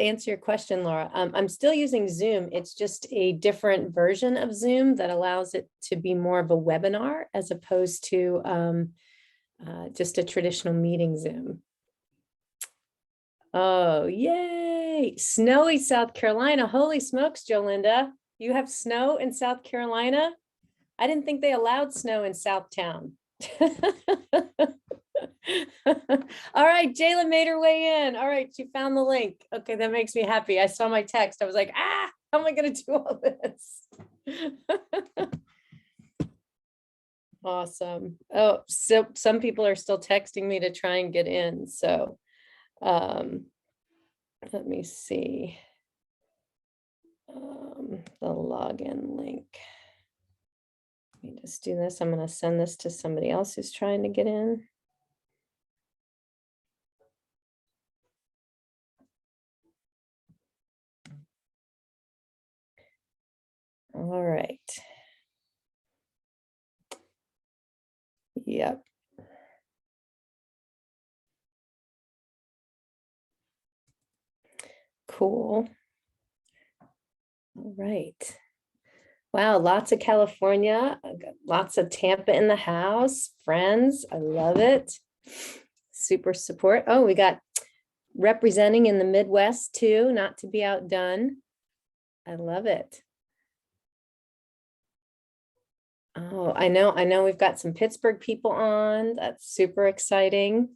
answer your question, Laura. I'm still using Zoom. It's just a different version of Zoom that allows it to be more of a webinar as opposed to just a traditional meeting Zoom. Oh, yay. Snowy South Carolina. Holy smokes, Jolinda. You have snow in South Carolina? I didn't think they allowed snow in Southtown. All right, Jayla made her way in. All right, she found the link. Okay, that makes me happy. I saw my text. I was like, how am I going to do all this? Awesome. Oh, so some people are still texting me to try and get in. So let me see the login link. Let me just do this. I'm going to send this to somebody else who's trying to get in. All right. Yep. Cool. All right. Wow, lots of California, lots of Tampa in the house, friends. I love it. Super support. Oh, we got representing in the Midwest too, not to be outdone. I love it. Oh, I know we've got some Pittsburgh people on. That's super exciting.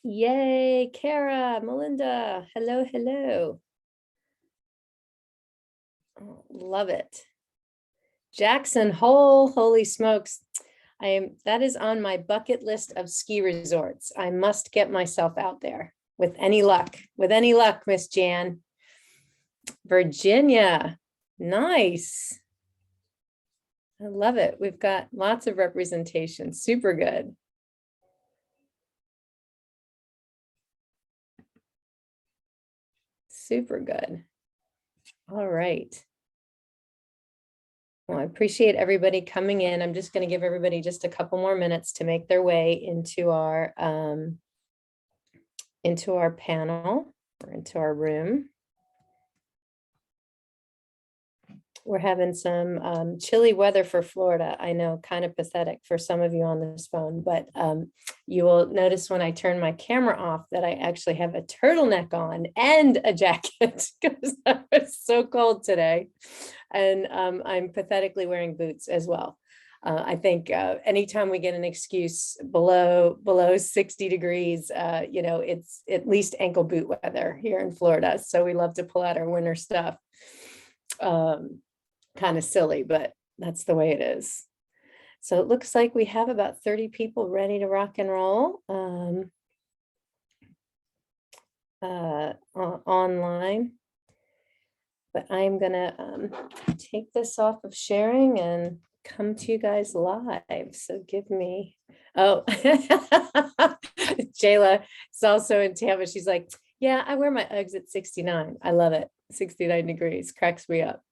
Yay, Kara, Melinda. Hello, hello. Oh, love it. Jackson Hole, holy smokes. That is on my bucket list of ski resorts. I must get myself out there with any luck, Miss Jan. Virginia, nice. I love it. We've got lots of representation, super good. Super good. All right. Well, I appreciate everybody coming in. I'm just going to give everybody just a couple more minutes to make their way into our panel or into our room. We're having some chilly weather for Florida. I know, kind of pathetic for some of you on this phone, but you will notice when I turn my camera off that I actually have a turtleneck on and a jacket because it was so cold today. And I'm pathetically wearing boots as well. I think anytime we get an excuse below 60 degrees, it's at least ankle boot weather here in Florida. So we love to pull out our winter stuff. Kind of silly, but that's the way it is. So it looks like we have about 30 people ready to rock and roll online. But I'm gonna take this off of sharing and come to you guys live. So give me, Jayla is also in Tampa. She's like, yeah, I wear my Uggs at 69. I love it. 69 degrees, cracks me up.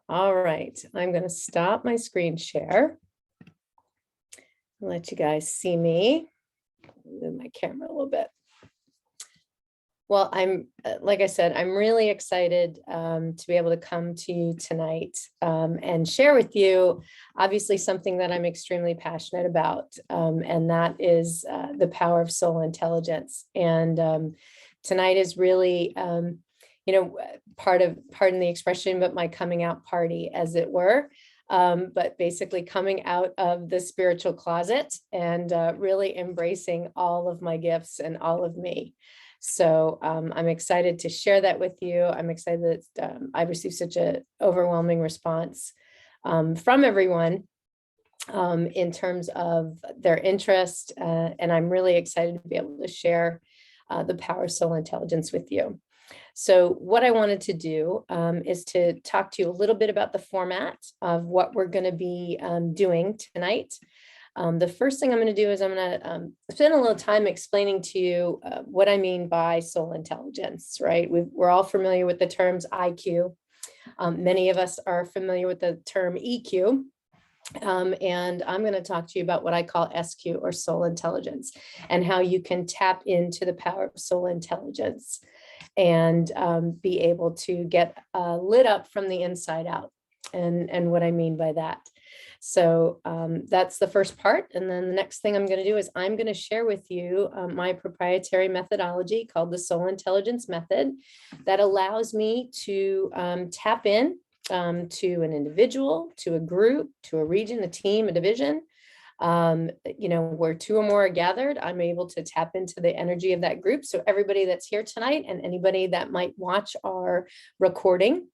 All right, I'm gonna stop my screen share. Let you guys see me. Move my camera a little bit. Well, like I said, I'm really excited to be able to come to you tonight and share with you, obviously, something that I'm extremely passionate about, and that is the power of soul intelligence. And tonight is really, pardon the expression, but my coming out party, as it were. But basically coming out of the spiritual closet and really embracing all of my gifts and all of me. So I'm excited to share that with you. I'm excited that I've received such an overwhelming response from everyone in terms of their interest. And I'm really excited to be able to share the power of soul intelligence with you. So what I wanted to do is to talk to you a little bit about the format of what we're going to be doing tonight. The first thing I'm going to do is I'm going to spend a little time explaining to you what I mean by soul intelligence, right? We're all familiar with the terms IQ. Many of us are familiar with the term EQ. And I'm going to talk to you about what I call SQ, or soul intelligence, and how you can tap into the power of soul intelligence. and be able to get lit up from the inside out. And what I mean by that. So that's the first part. And then the next thing I'm going to do is I'm going to share with you my proprietary methodology called the Soul Intelligence Method that allows me to tap in to an individual, to a group, to a region, a team, a division. Where two or more are gathered, I'm able to tap into the energy of that group. So everybody that's here tonight and anybody that might watch our recording,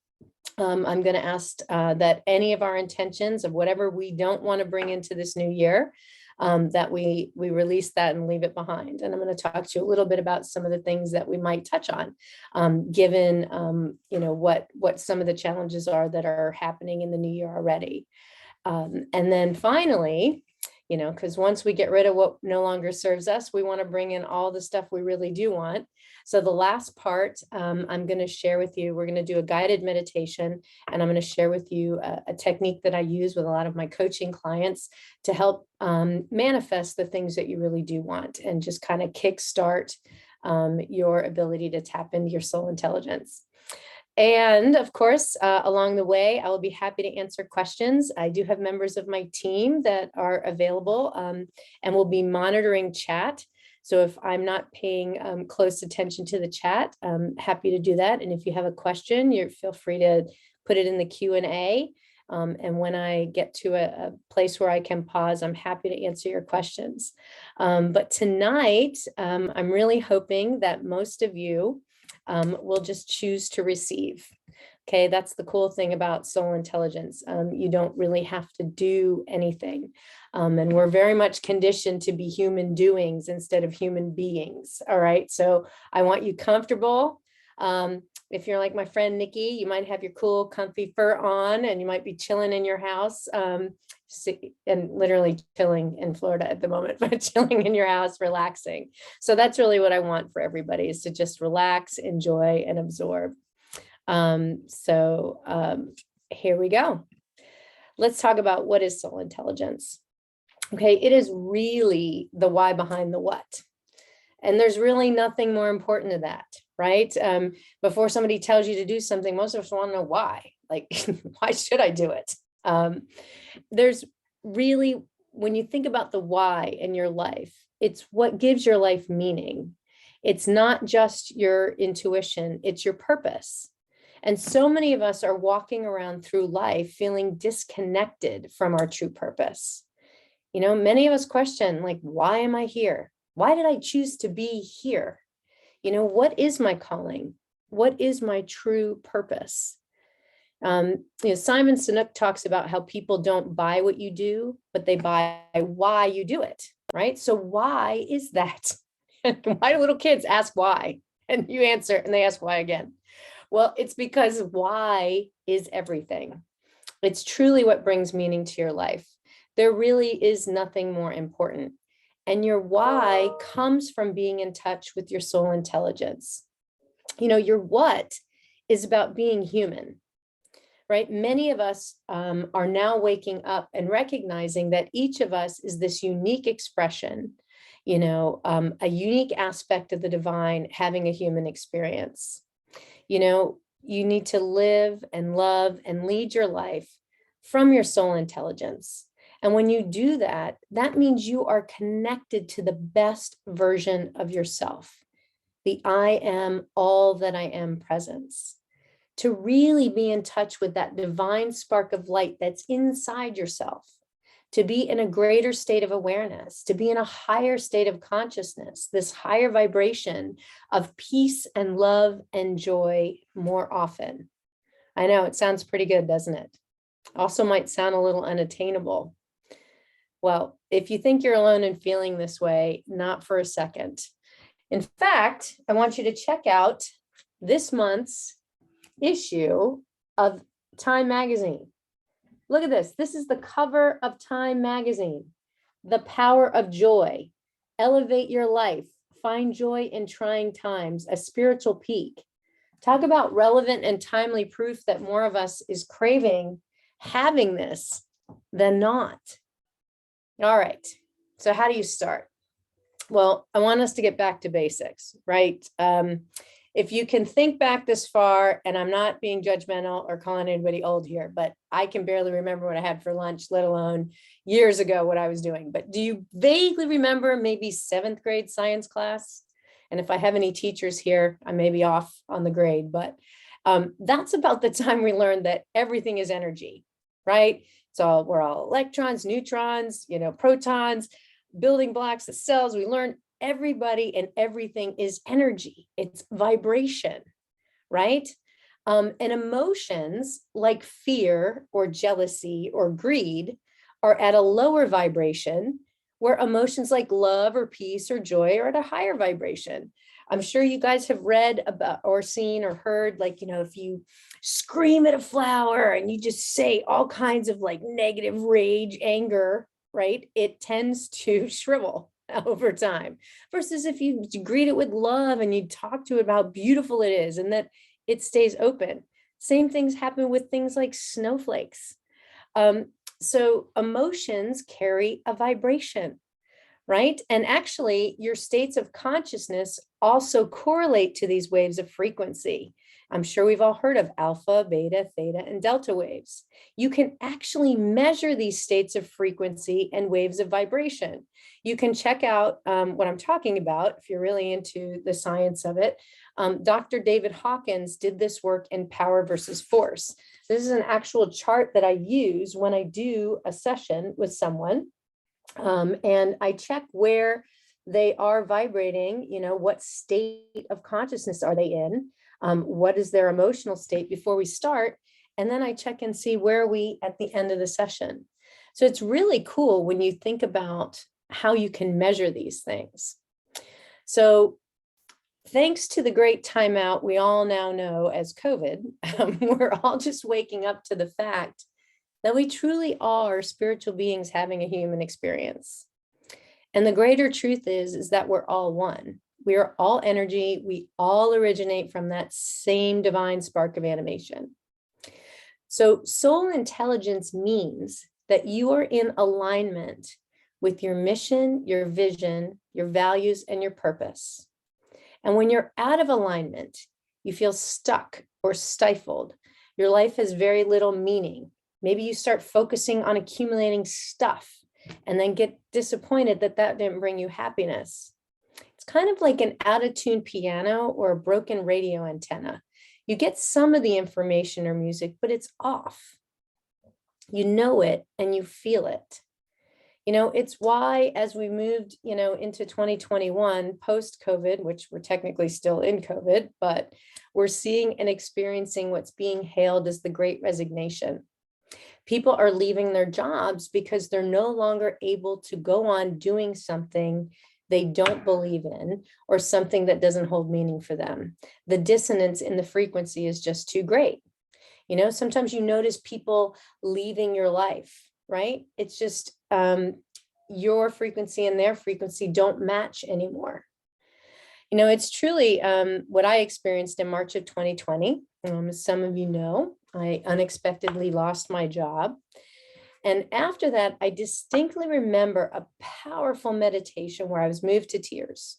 I'm going to ask that any of our intentions of whatever we don't want to bring into this new year, that we release that and leave it behind. And I'm going to talk to you a little bit about some of the things that we might touch on, given what some of the challenges are that are happening in the new year already. And then finally, because once we get rid of what no longer serves us, we want to bring in all the stuff we really do want. So the last part, I'm going to share with you, we're going to do a guided meditation, and I'm going to share with you a technique that I use with a lot of my coaching clients to help manifest the things that you really do want and just kind of kickstart your ability to tap into your soul intelligence. And of course, along the way, I will be happy to answer questions. I do have members of my team that are available and will be monitoring chat. So if I'm not paying close attention to the chat, I'm happy to do that. And if you have a question, you feel free to put it in the Q&A. And when I get to a place where I can pause, I'm happy to answer your questions. But tonight, I'm really hoping that most of you will just choose to receive. Okay, that's the cool thing about soul intelligence. You don't really have to do anything. And we're very much conditioned to be human doings instead of human beings. All right, so I want you comfortable. If you're like my friend Nikki, you might have your cool, comfy fur on and you might be chilling in your house. And literally chilling in Florida at the moment, but chilling in your house, relaxing. So that's really what I want for everybody, is to just relax, enjoy, and absorb. Here we go. Let's talk about what is soul intelligence. Okay, it is really the why behind the what. And there's really nothing more important to that, right? Before somebody tells you to do something, most of us want to know why. Like, why should I do it? There's really, when you think about the why in your life, it's what gives your life meaning. It's not just your intuition, it's your purpose. And so many of us are walking around through life feeling disconnected from our true purpose. Many of us question, like, why am I here? Why did I choose to be here? What is my calling? What is my true purpose? Simon Sinek talks about how people don't buy what you do, but they buy why you do it, right? So why is that? Why do little kids ask why? And you answer and they ask why again. Well, it's because why is everything. It's truly what brings meaning to your life. There really is nothing more important. And your why comes from being in touch with your soul intelligence. Your what is about being human. Right? Many of us are now waking up and recognizing that each of us is this unique expression, a unique aspect of the divine having a human experience. You need to live and love and lead your life from your soul intelligence. And when you do that, that means you are connected to the best version of yourself, the I am all that I am presence. To really be in touch with that divine spark of light that's inside yourself, to be in a greater state of awareness, to be in a higher state of consciousness, this higher vibration of peace and love and joy more often. I know it sounds pretty good, doesn't it? Also might sound a little unattainable. Well, if you think you're alone in feeling this way, not for a second. In fact, I want you to check out this month's issue of Time magazine. Look at this. This is the cover of Time magazine. The power of joy. Elevate your life. Find joy in trying times. A spiritual peak. Talk about relevant and timely proof that more of us is craving having this than not. All right. So how do you start? Well, I want us to get back to basics, right? if you can think back this far, and I'm not being judgmental or calling anybody old here, but I can barely remember what I had for lunch, let alone years ago what I was doing. But do you vaguely remember maybe 7th grade science class? And if I have any teachers here, I may be off on the grade, but that's about the time we learned that everything is energy, right? So we're all electrons, neutrons, protons, building blocks, the cells. We learn everybody and everything is energy. It's vibration, right? And emotions like fear or jealousy or greed are at a lower vibration, where emotions like love or peace or joy are at a higher vibration. I'm sure you guys have read about or seen or heard, like, if you scream at a flower and you just say all kinds of like negative rage, anger, right? It tends to shrivel over time, versus if you greet it with love and you talk to it about how beautiful it is and that it stays open. Same things happen with things like snowflakes. So emotions carry a vibration, right? And actually, your states of consciousness also correlate to these waves of frequency. I'm sure we've all heard of alpha, beta, theta, and delta waves. You can actually measure these states of frequency and waves of vibration. You can check out what I'm talking about if you're really into the science of it. Dr. David Hawkins did this work in Power versus Force. This is an actual chart that I use when I do a session with someone. And I check where they are vibrating, what state of consciousness are they in? What is their emotional state before we start? And then I check and see where are we at the end of the session. So it's really cool when you think about how you can measure these things. So thanks to the great timeout we all now know as COVID, we're all just waking up to the fact that we truly are spiritual beings having a human experience. And the greater truth is that we're all one. We are all energy. We all originate from that same divine spark of animation. So soul intelligence means that you are in alignment with your mission, your vision, your values, and your purpose. And when you're out of alignment, you feel stuck or stifled. Your life has very little meaning. Maybe you start focusing on accumulating stuff and then get disappointed that didn't bring you happiness. It's kind of like an out-of-tune piano or a broken radio antenna. You get some of the information or music, but it's off. You know it and you feel it. It's why as we moved, into 2021, post-COVID, which we're technically still in COVID, but we're seeing and experiencing what's being hailed as the Great Resignation. People are leaving their jobs because they're no longer able to go on doing something they don't believe in or something that doesn't hold meaning for them. The dissonance in the frequency is just too great. Sometimes you notice people leaving your life, right? It's just your frequency and their frequency don't match anymore. It's truly what I experienced in March of 2020. As some of you know, I unexpectedly lost my job. And after that, I distinctly remember a powerful meditation where I was moved to tears.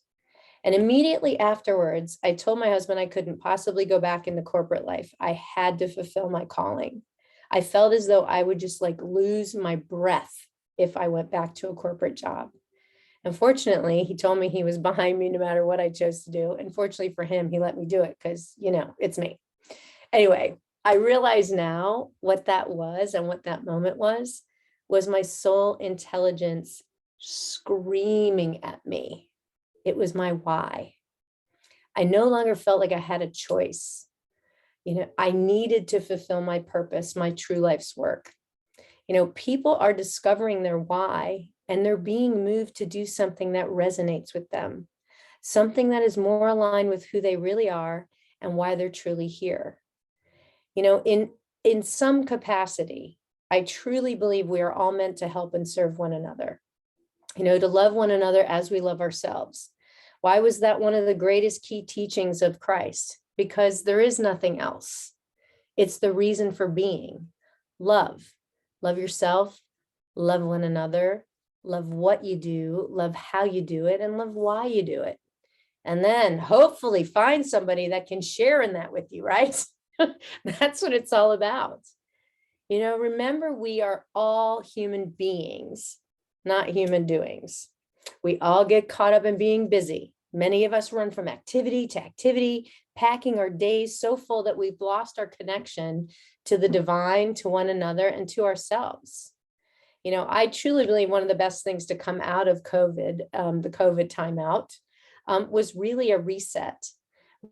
And immediately afterwards, I told my husband I couldn't possibly go back into corporate life. I had to fulfill my calling. I felt as though I would just lose my breath if I went back to a corporate job. Unfortunately, he told me he was behind me no matter what I chose to do. And fortunately for him, he let me do it because, it's me. Anyway, I realize now what that was and what that moment was my soul intelligence screaming at me. It was my why. I no longer felt like I had a choice. I needed to fulfill my purpose, my true life's work. People are discovering their why and they're being moved to do something that resonates with them, something that is more aligned with who they really are and why they're truly here. In some capacity, I truly believe we are all meant to help and serve one another, to love one another as we love ourselves. Why was that one of the greatest key teachings of Christ? Because there is nothing else. It's the reason for being. Love. Love yourself, love one another, love what you do, love how you do it, and love why you do it. And then hopefully find somebody that can share in that with you, right? That's what it's all about. Remember, we are all human beings, not human doings. We all get caught up in being busy. Many of us run from activity to activity, packing our days so full that we've lost our connection to the divine, to one another, and to ourselves. I truly believe one of the best things to come out of COVID, the COVID timeout, was really a reset,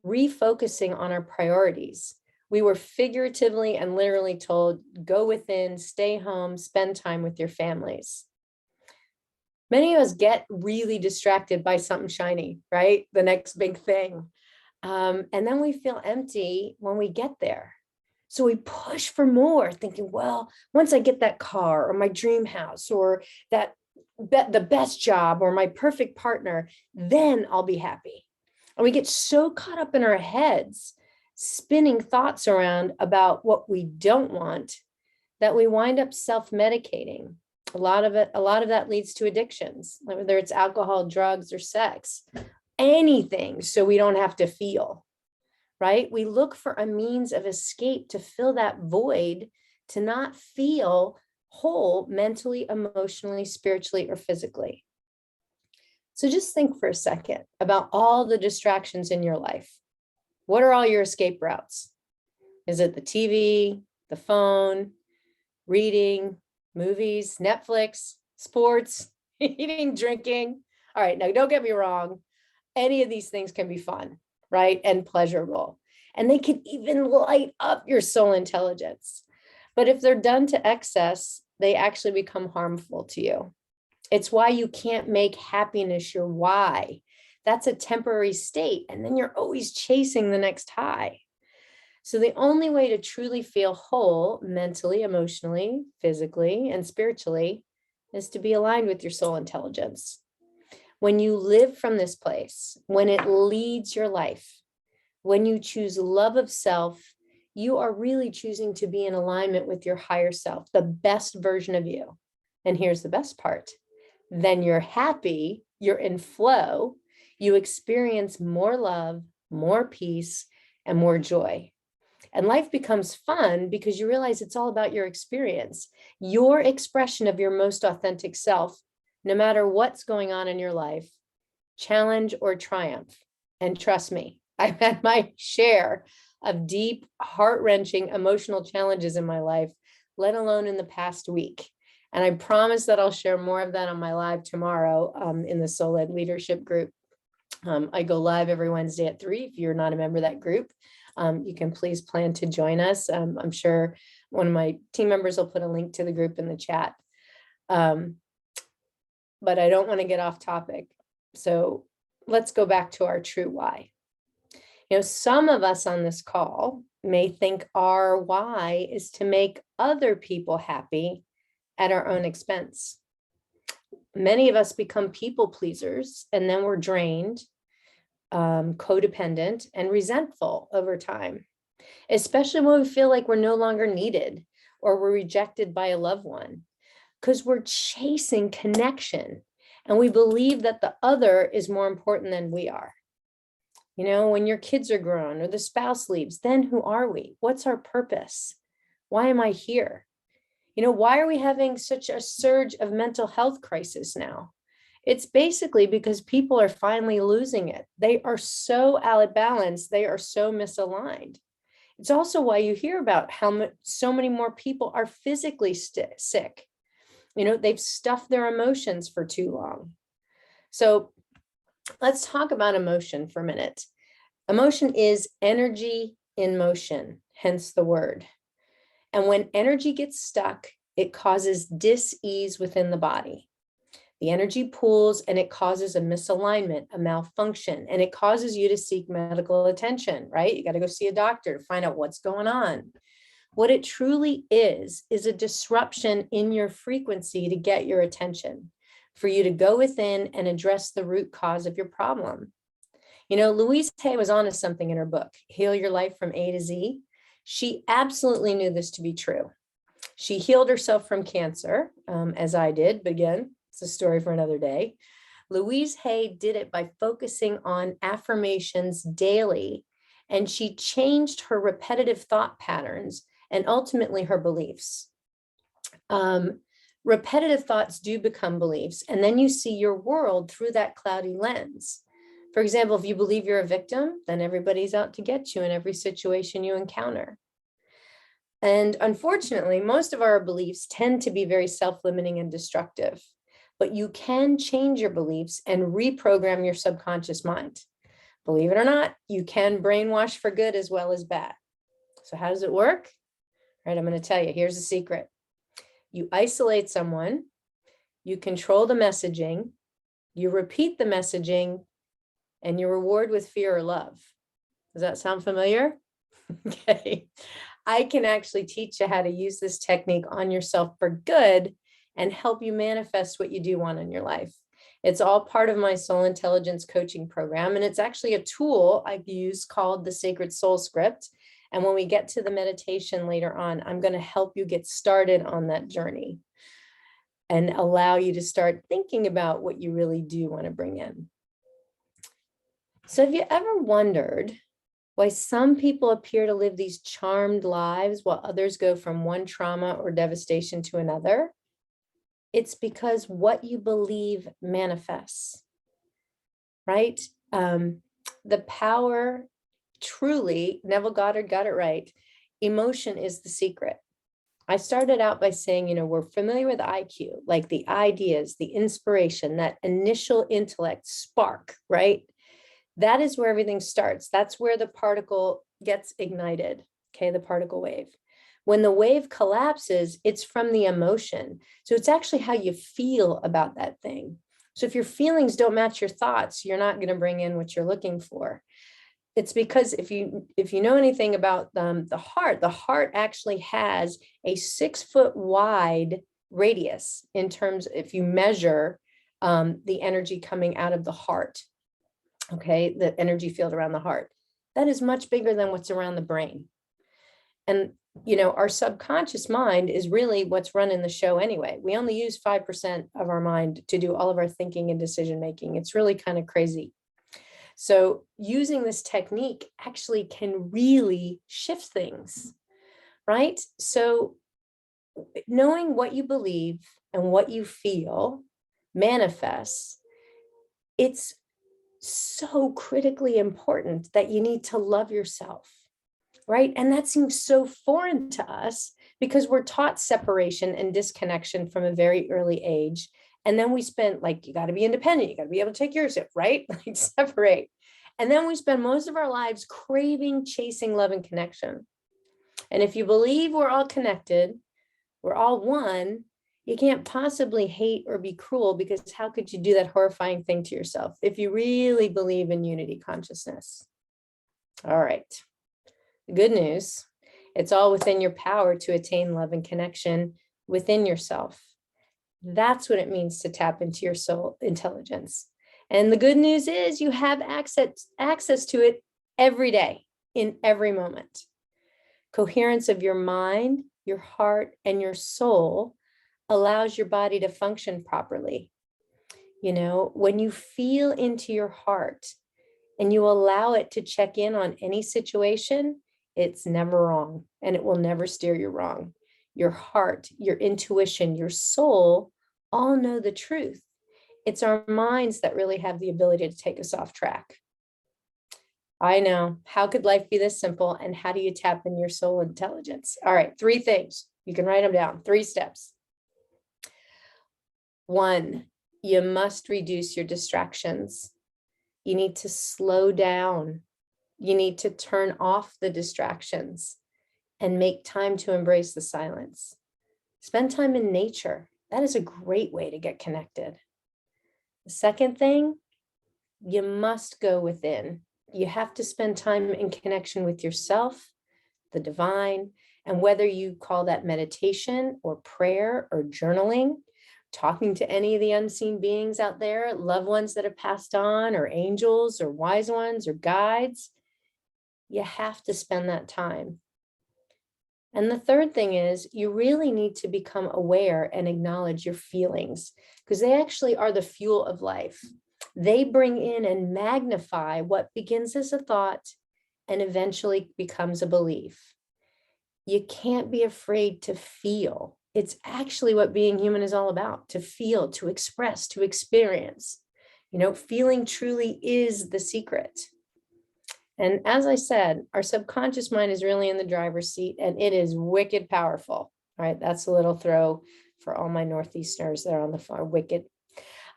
refocusing on our priorities. We were figuratively and literally told, go within, stay home, spend time with your families. Many of us get really distracted by something shiny, right? The next big thing. And then we feel empty when we get there. So we push for more, thinking, well, once I get that car or my dream house or the best job or my perfect partner, then I'll be happy. And we get so caught up in our heads, spinning thoughts around about what we don't want, that we wind up self-medicating. A lot of that leads to addictions, whether it's alcohol, drugs, or sex, anything, so we don't have to feel, right? We look for a means of escape to fill that void, to not feel whole mentally, emotionally, spiritually, or physically. So just think for a second about all the distractions in your life. What are all your escape routes? Is it the TV, the phone, reading, movies, Netflix, sports, eating, drinking? All right, now don't get me wrong. Any of these things can be fun, right? And pleasurable. And they can even light up your soul intelligence. But if they're done to excess, they actually become harmful to you. It's why you can't make happiness your why. That's a temporary state. And then you're always chasing the next high. So the only way to truly feel whole mentally, emotionally, physically, and spiritually is to be aligned with your soul intelligence. When you live from this place, when it leads your life, when you choose love of self, you are really choosing to be in alignment with your higher self, the best version of you. And here's the best part. Then you're happy, you're in flow, you experience more love, more peace, and more joy. And life becomes fun because you realize it's all about your experience, your expression of your most authentic self, no matter what's going on in your life, challenge or triumph. And trust me, I've had my share of deep, heart-wrenching emotional challenges in my life, let alone in the past week. And I promise that I'll share more of that on my live tomorrow in the Soul Led Leadership Group. I go live every Wednesday at 3. If you're not a member of that group, you can please plan to join us. I'm sure one of my team members will put a link to the group in the chat. But I don't want to get off topic. So let's go back to our true why. Some of us on this call may think our why is to make other people happy at our own expense. Many of us become people pleasers, and then we're drained, codependent, and resentful over time, especially when we feel like we're no longer needed or we're rejected by a loved one, because we're chasing connection and we believe that the other is more important than we are. When your kids are grown or the spouse leaves, then who are we? What's our purpose? Why am I here? Why are we having such a surge of mental health crisis now? It's basically because people are finally losing it. They are so out of balance. They are so misaligned. It's also why you hear about how so many more people are physically sick. They've stuffed their emotions for too long. So let's talk about emotion for a minute. Emotion is energy in motion, hence the word. And when energy gets stuck, it causes dis-ease within the body. The energy pools and it causes a misalignment, a malfunction, and it causes you to seek medical attention, right? You got to go see a doctor to find out what's going on. What it truly is a disruption in your frequency to get your attention, for you to go within and address the root cause of your problem. Louise Hay was onto something in her book, Heal Your Life from A to Z. She absolutely knew this to be true. She healed herself from cancer, as I did, but again, it's a story for another day. Louise Hay did it by focusing on affirmations daily, and she changed her repetitive thought patterns and ultimately her beliefs. Repetitive thoughts do become beliefs, and then you see your world through that cloudy lens. For example, if you believe you're a victim, then everybody's out to get you in every situation you encounter. And unfortunately, most of our beliefs tend to be very self-limiting and destructive, but you can change your beliefs and reprogram your subconscious mind. Believe it or not, you can brainwash for good as well as bad. So how does it work? All right, I'm going to tell you, here's the secret. You isolate someone, you control the messaging, you repeat the messaging, and you reward with fear or love. Does that sound familiar? Okay. I can actually teach you how to use this technique on yourself for good and help you manifest what you do want in your life. It's all part of my soul intelligence coaching program. And it's actually a tool I've used called the Sacred Soul Script. And when we get to the meditation later on, I'm going to help you get started on that journey and allow you to start thinking about what you really do want to bring in. So have you ever wondered why some people appear to live these charmed lives while others go from one trauma or devastation to another? It's because what you believe manifests, right? The power, truly, Neville Goddard got it right. Emotion is the secret. I started out by saying, we're familiar with IQ, like the ideas, the inspiration, that initial intellect spark, right? That is where everything starts. That's where the particle gets ignited, okay, the particle wave. When the wave collapses, it's from the emotion. So it's actually how you feel about that thing. So if your feelings don't match your thoughts, you're not going to bring in what you're looking for. It's because if you know anything about the heart actually has a 6-foot wide radius in terms, if you measure the energy coming out of the heart. Okay, the energy field around the heart, that is much bigger than what's around the brain. And, our subconscious mind is really what's running the show anyway. We only use 5% of our mind to do all of our thinking and decision making. It's really kind of crazy. So using this technique actually can really shift things, right? So knowing what you believe and what you feel manifests, it's so critically important that you need to love yourself, right? And that seems so foreign to us because we're taught separation and disconnection from a very early age. And then we spend, like, you got to be independent, you got to be able to take care of yourself, right? Like, separate. And then we spend most of our lives craving, chasing love and connection. And if you believe we're all connected, we're all one, you can't possibly hate or be cruel, because how could you do that horrifying thing to yourself if you really believe in unity consciousness? All right. The good news, it's all within your power to attain love and connection within yourself. That's what it means to tap into your soul intelligence. And the good news is you have access to it every day, in every moment. Coherence of your mind, your heart, and your soul allows your body to function properly. When you feel into your heart and you allow it to check in on any situation, it's never wrong, and it will never steer you wrong. Your heart, your intuition, your soul all know the truth. It's our minds that really have the ability to take us off track. I know. How could life be this simple? And how do you tap in your soul intelligence? All right, 3 things. You can write them down. 3 steps. 1, you must reduce your distractions. You need to slow down. You need to turn off the distractions and make time to embrace the silence. Spend time in nature. That is a great way to get connected. The second thing, you must go within. You have to spend time in connection with yourself, the divine, and whether you call that meditation or prayer or journaling, talking to any of the unseen beings out there, loved ones that have passed on, or angels or wise ones or guides, you have to spend that time. And the third thing is you really need to become aware and acknowledge your feelings, because they actually are the fuel of life. They bring in and magnify what begins as a thought and eventually becomes a belief. You can't be afraid to feel. It's actually what being human is all about, to feel, to express, to experience. Feeling truly is the secret. And as I said, our subconscious mind is really in the driver's seat, and it is wicked powerful. All right, that's a little throw for all my Northeasterners that are on the far wicked.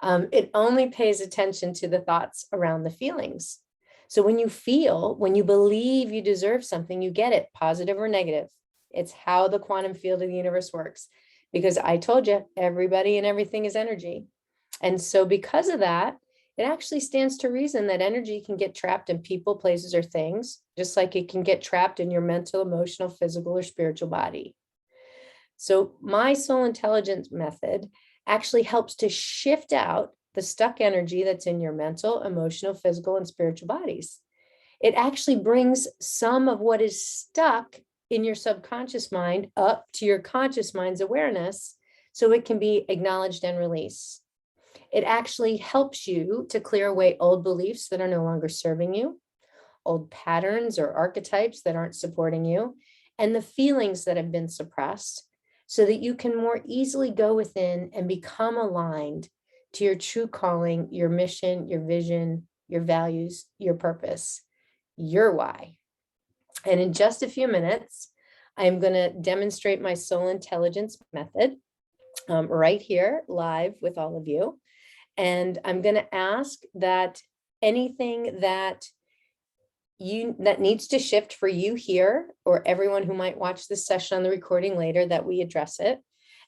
It only pays attention to the thoughts around the feelings. So when you feel, when you believe you deserve something, you get it, positive or negative. It's how the quantum field of the universe works. Because I told you, everybody and everything is energy. And so because of that, it actually stands to reason that energy can get trapped in people, places, or things, just like it can get trapped in your mental, emotional, physical, or spiritual body. So my soul intelligence method actually helps to shift out the stuck energy that's in your mental, emotional, physical, and spiritual bodies. It actually brings some of what is stuck in your subconscious mind up to your conscious mind's awareness so it can be acknowledged and released. It actually helps you to clear away old beliefs that are no longer serving you, old patterns or archetypes that aren't supporting you, and the feelings that have been suppressed, so that you can more easily go within and become aligned to your true calling, your mission, your vision, your values, your purpose, your why. And in just a few minutes, I'm going to demonstrate my soul intelligence method right here live with all of you. And I'm going to ask that anything that needs to shift for you here, or everyone who might watch this session on the recording later, that we address it.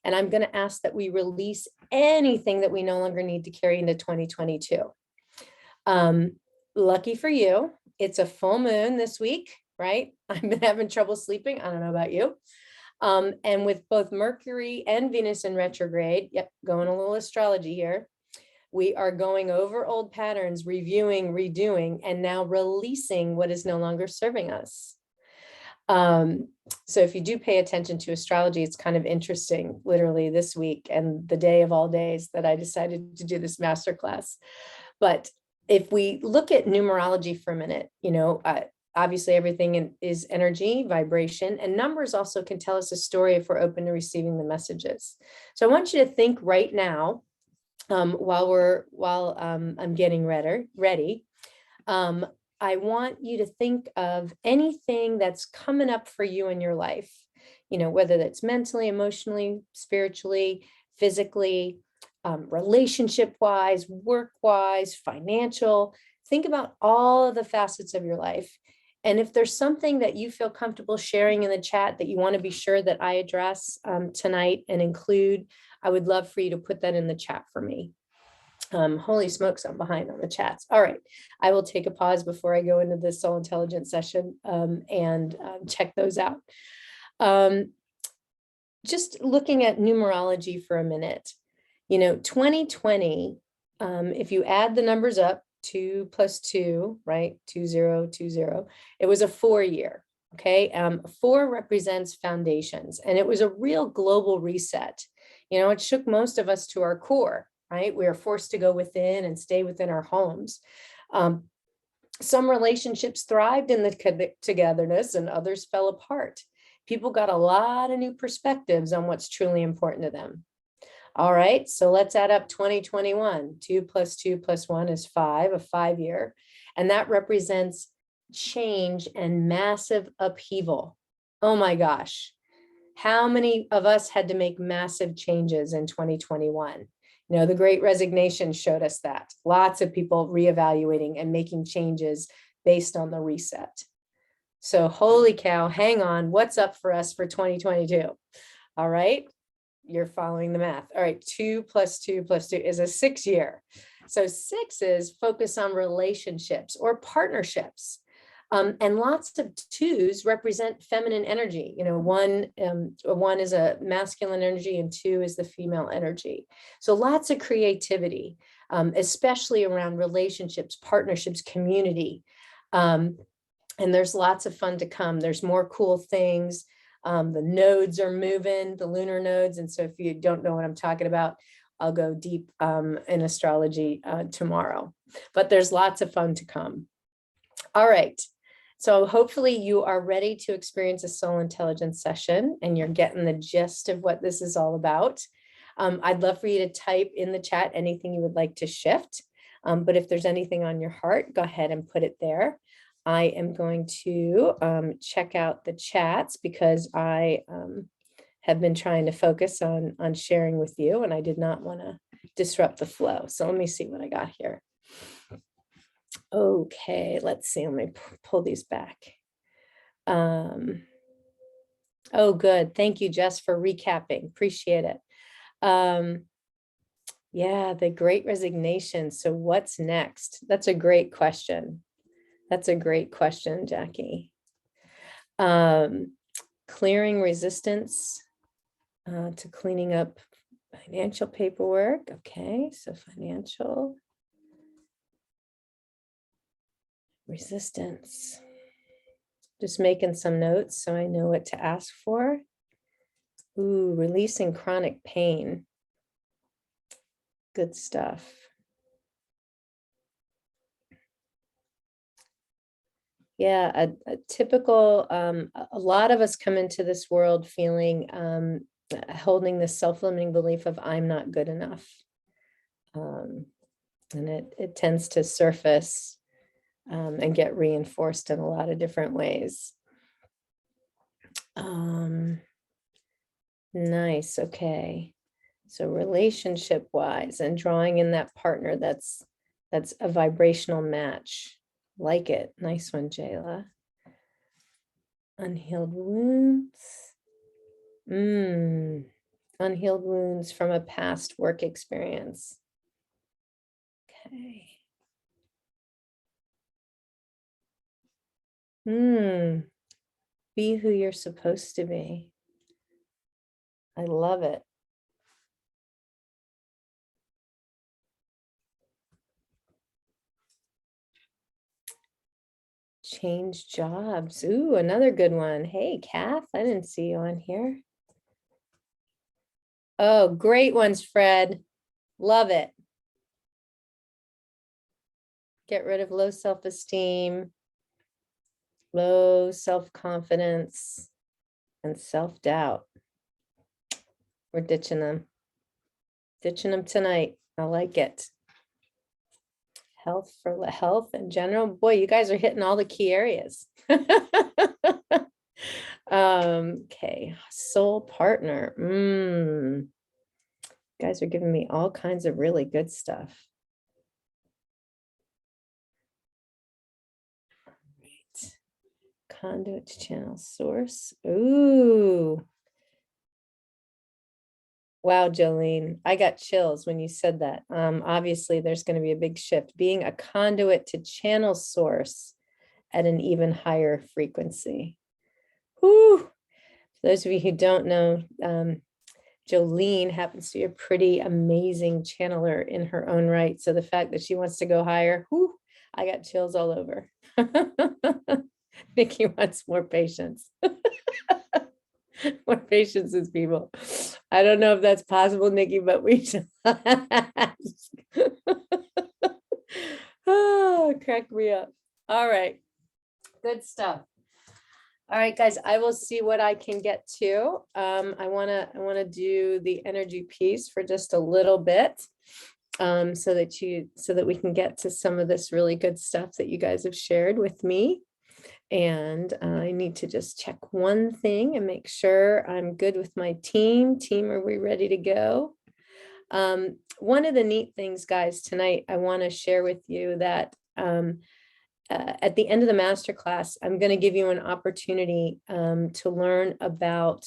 And I'm going to ask that we release anything that we no longer need to carry into 2022. Lucky for you, it's a full moon this week, right? I've been having trouble sleeping. I don't know about you. And with both Mercury and Venus in retrograde, yep, going a little astrology here, we are going over old patterns, reviewing, redoing, and now releasing what is no longer serving us. So if you do pay attention to astrology, it's kind of interesting, literally this week and the day of all days that I decided to do this masterclass. But if we look at numerology for a minute, obviously everything is energy, vibration, and numbers also can tell us a story if we're open to receiving the messages. So I want you to think right now, while I'm getting ready, I want you to think of anything that's coming up for you in your life, whether that's mentally, emotionally, spiritually, physically, relationship-wise, work-wise, financial. Think about all of the facets of your life. And if there's something that you feel comfortable sharing in the chat that you want to be sure that I address tonight and include, I would love for you to put that in the chat for me. Holy smokes, I'm behind on the chats. All right, I will take a pause before I go into this soul intelligence session and check those out. Just looking at numerology for a minute, 2020, if you add the numbers up, 2 + 2, right? 2020, it was a 4-year. Okay. 4 represents foundations, and it was a real global reset. It shook most of us to our core, right? We are forced to go within and stay within our homes. Some relationships thrived in the togetherness and others fell apart. People got a lot of new perspectives on what's truly important to them. All right, so let's add up 2021. 2 + 2 + 1 is 5, a 5-year. And that represents change and massive upheaval. Oh my gosh. How many of us had to make massive changes in 2021? The Great Resignation showed us that. Lots of people reevaluating and making changes based on the reset. So holy cow, hang on. What's up for us for 2022? All right. You're following the math. All right, 2 + 2 + 2 is a 6-year. So 6s focus on relationships or partnerships. And lots of 2s represent feminine energy. 1 is a masculine energy and 2 is the female energy. So lots of creativity, especially around relationships, partnerships, community. And there's lots of fun to come. There's more cool things. The nodes are moving, the lunar nodes. And so if you don't know what I'm talking about, I'll go deep in astrology tomorrow, but there's lots of fun to come. All right. So hopefully you are ready to experience a soul intelligence session and you're getting the gist of what this is all about. I'd love for you to type in the chat anything you would like to shift. But if there's anything on your heart, go ahead and put it there. I am going to check out the chats because I have been trying to focus on sharing with you, and I did not want to disrupt the flow. So let me see what I got here. Okay, let's see. Let me pull these back. Oh, good. Thank you, Jess, for recapping. Appreciate it. Yeah, the Great Resignation. So what's next? That's a great question. That's a great question, Jackie. Clearing resistance to cleaning up financial paperwork. Okay, so financial resistance. Just making some notes so I know what to ask for. Ooh, releasing chronic pain. Good stuff. Yeah, a typical, a lot of us come into this world feeling, holding this self-limiting belief of I'm not good enough. And it tends to surface and get reinforced in a lot of different ways. Nice. Okay. So relationship wise and drawing in that partner that's a vibrational match. Like it. Nice one, Jayla. Unhealed wounds. Unhealed wounds from a past work experience. Okay. Be who you're supposed to be. I love it. Change jobs. Ooh, another good one. Hey, Kath, I didn't see you on here. Oh, great ones, Fred. Love it. Get rid of low self-esteem, low self-confidence, and self-doubt. We're ditching them. Ditching them tonight. I like it. Health for health in general. Boy, you guys are hitting all the key areas. Okay, soul partner. You guys are giving me all kinds of really good stuff. Right. Conduit to channel source. Ooh. Wow, Jolene, I got chills when you said that. Obviously, there's going to be a big shift. Being a conduit to channel source at an even higher frequency. Whew. For those of you who don't know, Jolene happens to be a pretty amazing channeler in her own right. So the fact that she wants to go higher, whew, I got chills all over. Nikki wants more patience. More patience with people. I don't know if that's possible, Nikki, but we should ask. Oh, crack me up. All right. Good stuff. All right, guys, I will see what I can get to. I want to do the energy piece for just a little bit, so that we can get to some of this really good stuff that you guys have shared with me. And I need to just check one thing and make sure I'm good with my team. Team, are we ready to go? One of the neat things, guys, tonight, I want to share with you that at the end of the masterclass, I'm going to give you an opportunity to learn about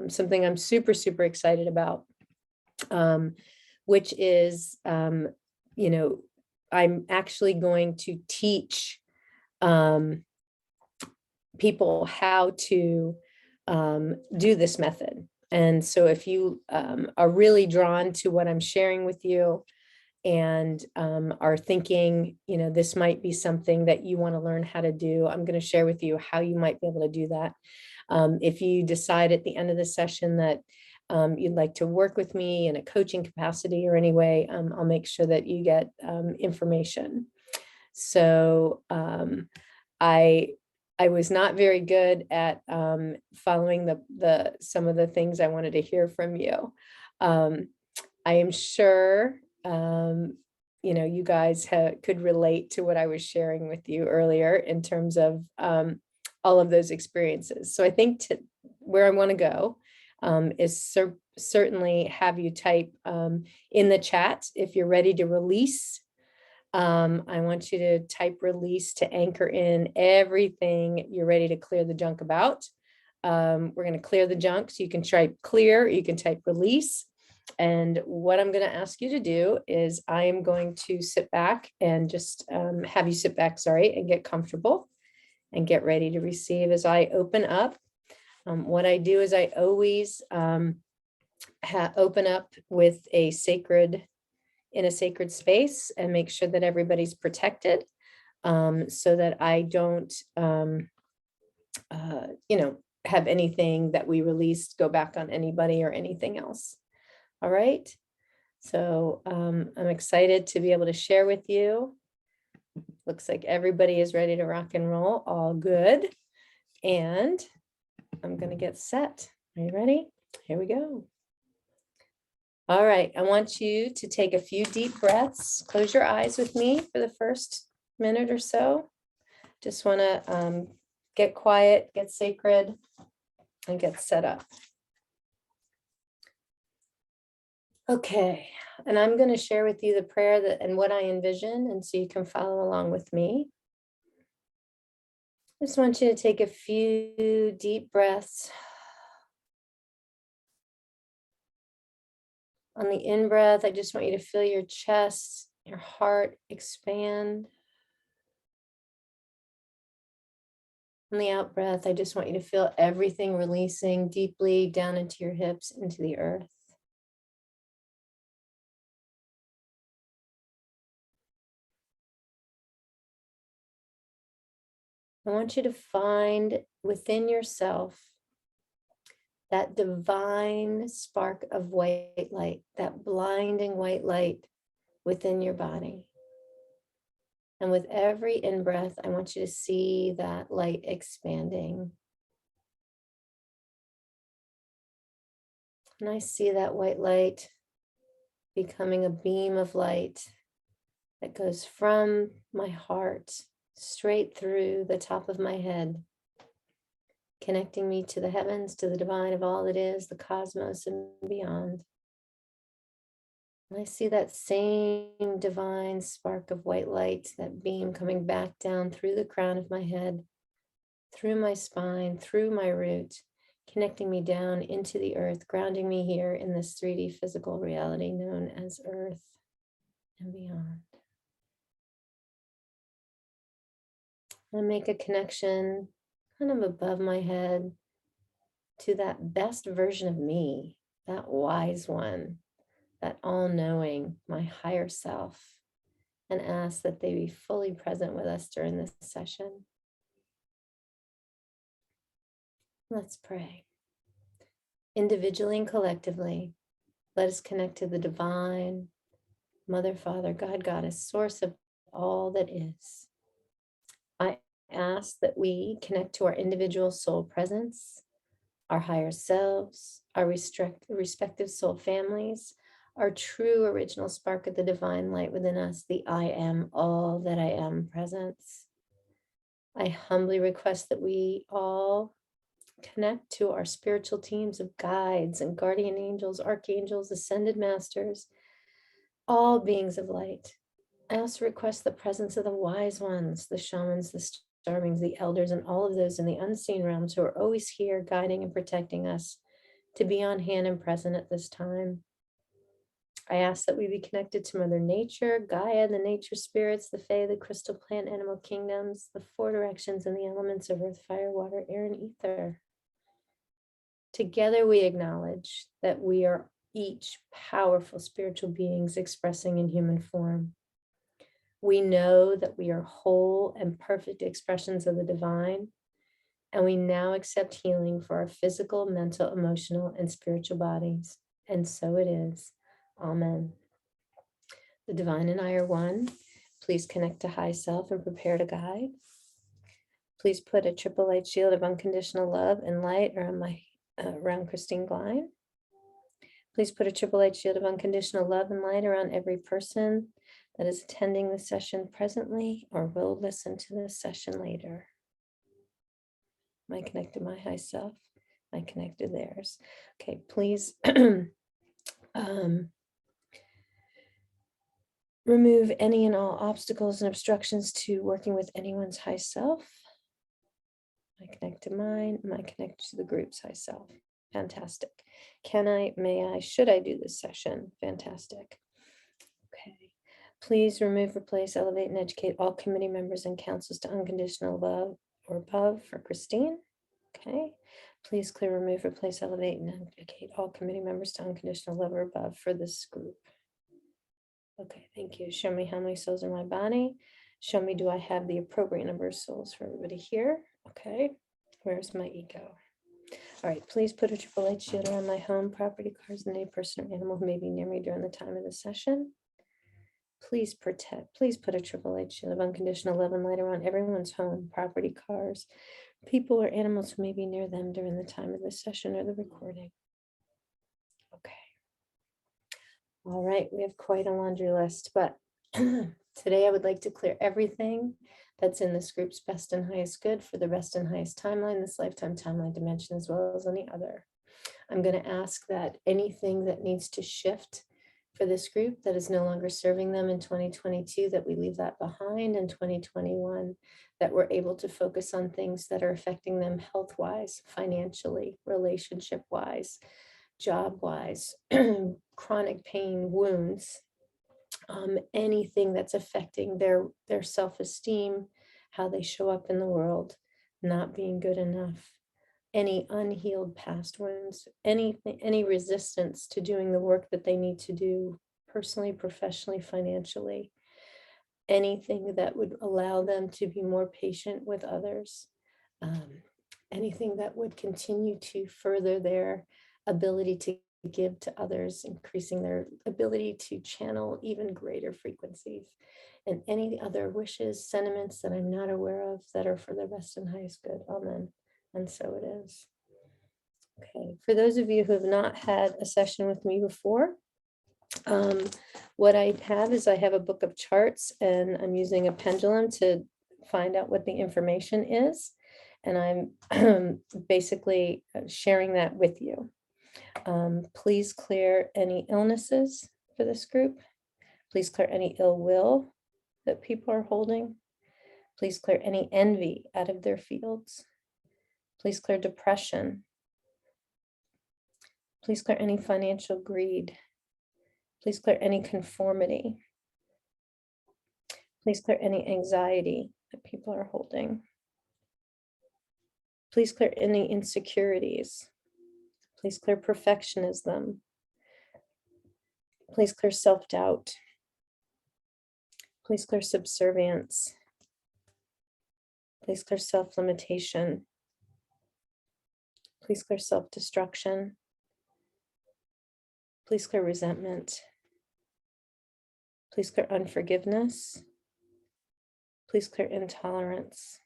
something I'm super, super excited about, which is, I'm actually going to teach people how to do this method. And so if you are really drawn to what I'm sharing with you and are thinking, this might be something that you want to learn how to do, I'm going to share with you how you might be able to do that. If you decide at the end of the session that you'd like to work with me in a coaching capacity or any way, I'll make sure that you get information. So I was not very good at following the some of the things I wanted to hear from you. I am sure you guys could relate to what I was sharing with you earlier in terms of all of those experiences. So I think where I want to go is certainly have you type in the chat if you're ready to release. I want you to type release to anchor in everything you're ready to clear the junk about. We're going to clear the junk, so you can type clear, or you can type release. And what I'm going to ask you to do is I am going to sit back and just have you sit back, and get comfortable and get ready to receive as I open up. What I do is I always open up with a sacred space and make sure that everybody's protected, so that I don't, have anything that we released go back on anybody or anything else. All right. So I'm excited to be able to share with you. Looks like everybody is ready to rock and roll. All good. And I'm going to get set. Are you ready? Here we go. All right, I want you to take a few deep breaths. Close your eyes with me for the first minute or so. Just want to get quiet, get sacred, and get set up. Okay, and I'm going to share with you the prayer and what I envision, and so you can follow along with me. I just want you to take a few deep breaths. On the in-breath, I just want you to feel your chest, your heart expand. On the out-breath, I just want you to feel everything releasing deeply down into your hips, into the earth. I want you to find within yourself that divine spark of white light, that blinding white light within your body. And with every in-breath, I want you to see that light expanding. And I see that white light becoming a beam of light that goes from my heart straight through the top of my head, connecting me to the heavens, to the divine of all that is, the cosmos and beyond. And I see that same divine spark of white light, that beam coming back down through the crown of my head, through my spine, through my root, connecting me down into the earth, grounding me here in this 3D physical reality known as Earth and beyond. I make a connection kind of above my head to that best version of me, that wise one, that all-knowing, my higher self, and ask that they be fully present with us during this session. Let's pray. Individually and collectively, let us connect to the divine, Mother, Father, God, Goddess, source of all that is. I ask that we connect to our individual soul presence, our higher selves, our respective soul families, our true original spark of the divine light within us, the I am all that I am presence. I humbly request that we all connect to our spiritual teams of guides and guardian angels, archangels, ascended masters, all beings of light. I also request the presence of the wise ones, the shamans, the star beings, the elders, and all of those in the unseen realms who are always here guiding and protecting us to be on hand and present at this time. I ask that we be connected to Mother Nature, Gaia, the nature spirits, the Fae, the crystal plant animal kingdoms, the four directions, and the elements of earth, fire, water, air, and ether. Together we acknowledge that we are each powerful spiritual beings expressing in human form. We know that we are whole and perfect expressions of the divine, And we now accept healing for our physical, mental, emotional, and spiritual bodies. And so it is. Amen. The divine and I are one. Please connect to high self and prepare to guide. Please put a triple light shield of unconditional love and light around Kristine Glein. Please put a triple light shield of unconditional love and light around every person that is attending the session presently or will listen to this session later. Am I connected to my high self? Am I connected to theirs? Okay, please remove any and all obstacles and obstructions to working with anyone's high self. Am I connected to mine? Am I connected to the group's high self? Fantastic. Can I, may I, should I do this session? Fantastic. Okay. Please remove, replace, elevate, and educate all committee members and councils to unconditional love or above for Kristine. Okay. Please clear, remove, replace, elevate, and educate all committee members to unconditional love or above for this group. Okay, thank you. Show me how many souls in my body. Show me, do I have the appropriate number of souls for everybody here? Okay, where's my ego? All right, please put a triple light shield around my home, property, cars, and any person or animal who may be near me during the time of the session. Please please put a triple light shield of unconditional love and light around everyone's home, property, cars, people, or animals who may be near them during the time of the session or the recording. Okay. All right, we have quite a laundry list, but today I would like to clear everything that's in this group's best and highest good for the best and highest timeline, this lifetime timeline dimension, as well as any other. I'm going to ask that anything that needs to shift for this group that is no longer serving them in 2022, that we leave that behind in 2021, that we're able to focus on things that are affecting them health-wise, financially, relationship-wise, job-wise, chronic pain, wounds, anything that's affecting their self-esteem, how they show up in the world, not being good enough, any unhealed past wounds, any resistance to doing the work that they need to do personally, professionally, financially, anything that would allow them to be more patient with others, anything that would continue to further their ability to give to others, increasing their ability to channel even greater frequencies, and any other wishes, sentiments that I'm not aware of that are for their best and highest good. Amen. And so it is. Okay, for those of you who have not had a session with me before, what I have is I have a book of charts, and I'm using a pendulum to find out what the information is. And I'm basically sharing that with you. Please clear any illnesses for this group. Please clear any ill will that people are holding. Please clear any envy out of their fields. Please clear depression. Please clear any financial greed. Please clear any conformity. Please clear any anxiety that people are holding. Please clear any insecurities. Please clear perfectionism. Please clear self-doubt. Please clear subservience. Please clear self-limitation. Please clear self-destruction. Please clear resentment. Please clear unforgiveness. Please clear intolerance.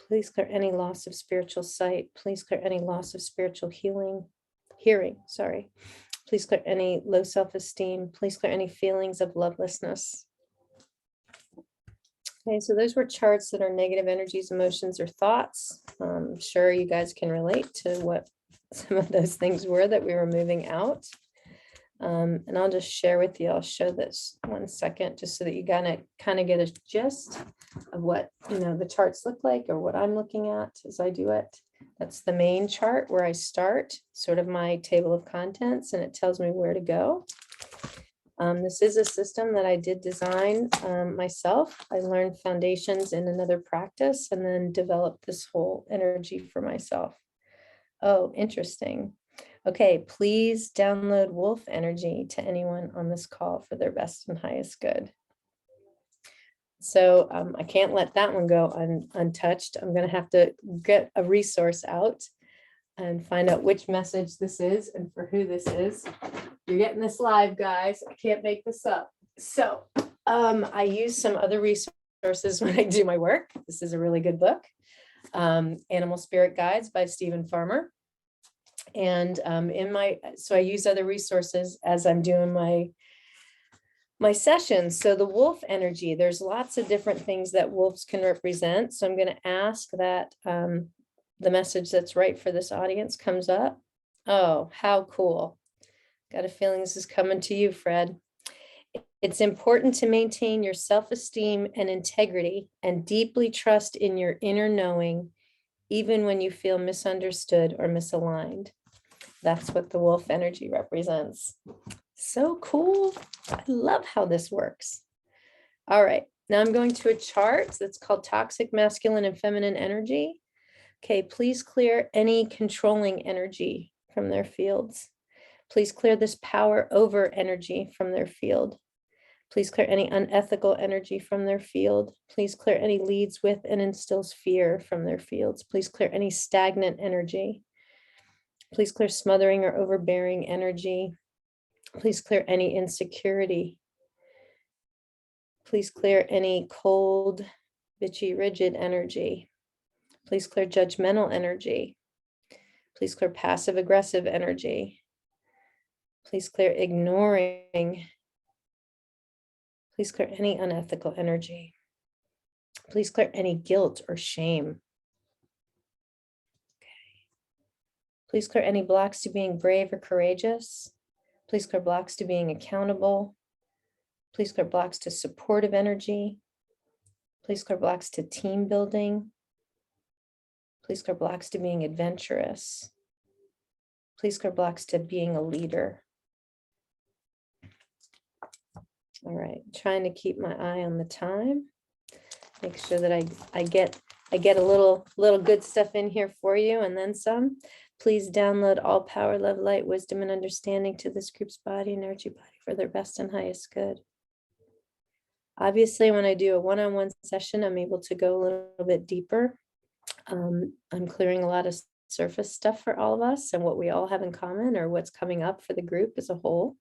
Please clear any loss of spiritual sight. Please clear any loss of spiritual hearing. Please clear any low self-esteem. Please clear any feelings of lovelessness. Okay, so those were charts that are negative energies, emotions, or thoughts. I'm sure you guys can relate to what some of those things were that we were moving out. And I'll just share with you, I'll show this 1 second, just so that you kind of get a gist of what, the charts look like, or what I'm looking at as I do it. That's the main chart where I start, sort of my table of contents, and it tells me where to go. This is a system that I did design myself. I learned foundations in another practice and then developed this whole energy for myself. Oh, interesting. Okay, please download wolf energy to anyone on this call for their best and highest good. So I can't let that one go untouched. I'm going to have to get a resource out and find out which message this is and for who this is. You're getting this live, guys. I can't make this up. So I use some other resources when I do my work. This is a really good book, Animal Spirit Guides by Stephen Farmer. And so I use other resources as I'm doing my sessions. So the wolf energy, there's lots of different things that wolves can represent. So I'm going to ask that the message that's right for this audience comes up. Oh, how cool. Got a feeling this is coming to you, Fred. It's important to maintain your self-esteem and integrity and deeply trust in your inner knowing, even when you feel misunderstood or misaligned. That's what the wolf energy represents. So cool. I love how this works. All right, now I'm going to a chart that's called Toxic Masculine and Feminine Energy. Okay, please clear any controlling energy from their fields. Please clear this power over energy from their field. Please clear any unethical energy from their field. Please clear any leads with and instills fear from their fields. Please clear any stagnant energy. Please clear smothering or overbearing energy. Please clear any insecurity. Please clear any cold, bitchy, rigid energy. Please clear judgmental energy. Please clear passive aggressive energy. Please clear ignoring. Please clear any unethical energy. Please clear any guilt or shame. Okay. Please clear any blocks to being brave or courageous. Please clear blocks to being accountable. Please clear blocks to supportive energy. Please clear blocks to team building. Please clear blocks to being adventurous. Please clear blocks to being a leader. All right, trying to keep my eye on the time. Make sure that I get a little good stuff in here for you and then some. Please download all power, love, light, wisdom, and understanding to this group's body and energy body for their best and highest good. Obviously, when I do a one-on-one session, I'm able to go a little bit deeper. I'm clearing a lot of surface stuff for all of us and what we all have in common or what's coming up for the group as a whole.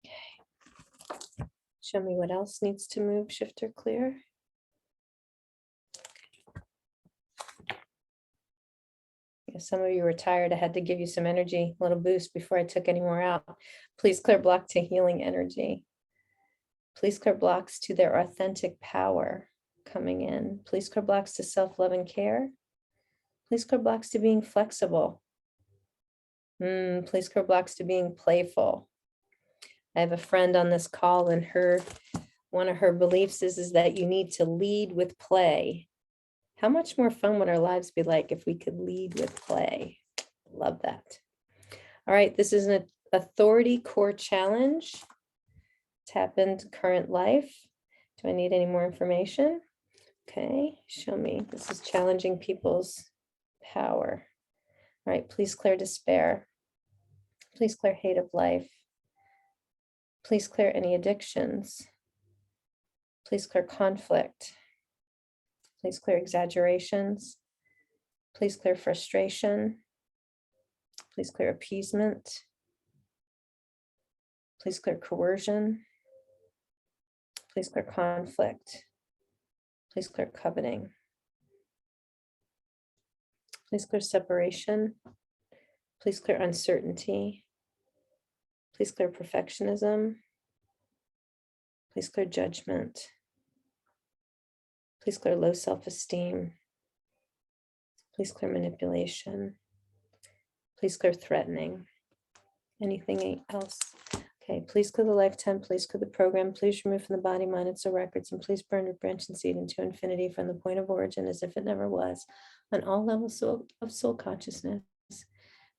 Okay. Show me what else needs to move, shift, or clear. Some of you were tired. I had to give you some energy, a little boost before I took any more out. Please clear block to healing energy. Please clear blocks to their authentic power coming in. Please clear blocks to self-love and care. Please clear blocks to being flexible. Please clear blocks to being playful. I have a friend on this call and one of her beliefs is that you need to lead with play. How much more fun would our lives be like if we could lead with play? Love that. All right, this is an authority core challenge. Tap into current life. Do I need any more information? Okay, show me. This is challenging people's power. All right, please clear despair. Please clear hate of life. Please clear any addictions. Please clear conflict. Please clear exaggerations. Please clear frustration. Please clear appeasement. Please clear coercion. Please clear conflict. Please clear coveting. Please clear separation. Please clear uncertainty. Please clear perfectionism. Please clear judgment. Please clear low self-esteem. Please clear manipulation. Please clear threatening. Anything else? Okay, please clear the lifetime. Please clear the program. Please remove from the body, mind, and soul records, and please burn your branch and seed into infinity from the point of origin as if it never was, on all levels of soul consciousness.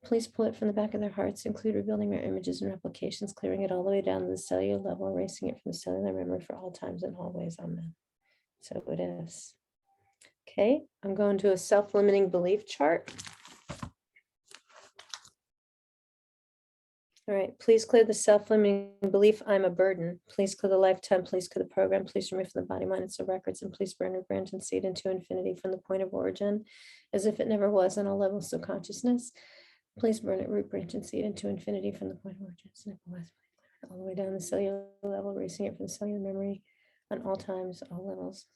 Please pull it from the back of their hearts, include rebuilding their images and replications, clearing it all the way down to the cellular level, erasing it from the cellular memory for all times and always. Amen. So it is. Okay, I'm going to a self-limiting belief chart. All right, please clear the self-limiting belief, I'm a burden. Please clear the lifetime, please clear the program, please remove from the body, mind, and soul records, and please burn or branch and seed into infinity from the point of origin, as if it never was on all levels of consciousness. Please burn it, root, branch, and seed into infinity from the point of origin, as it never was, all the way down the cellular level, erasing it from the cellular memory on all times, all levels,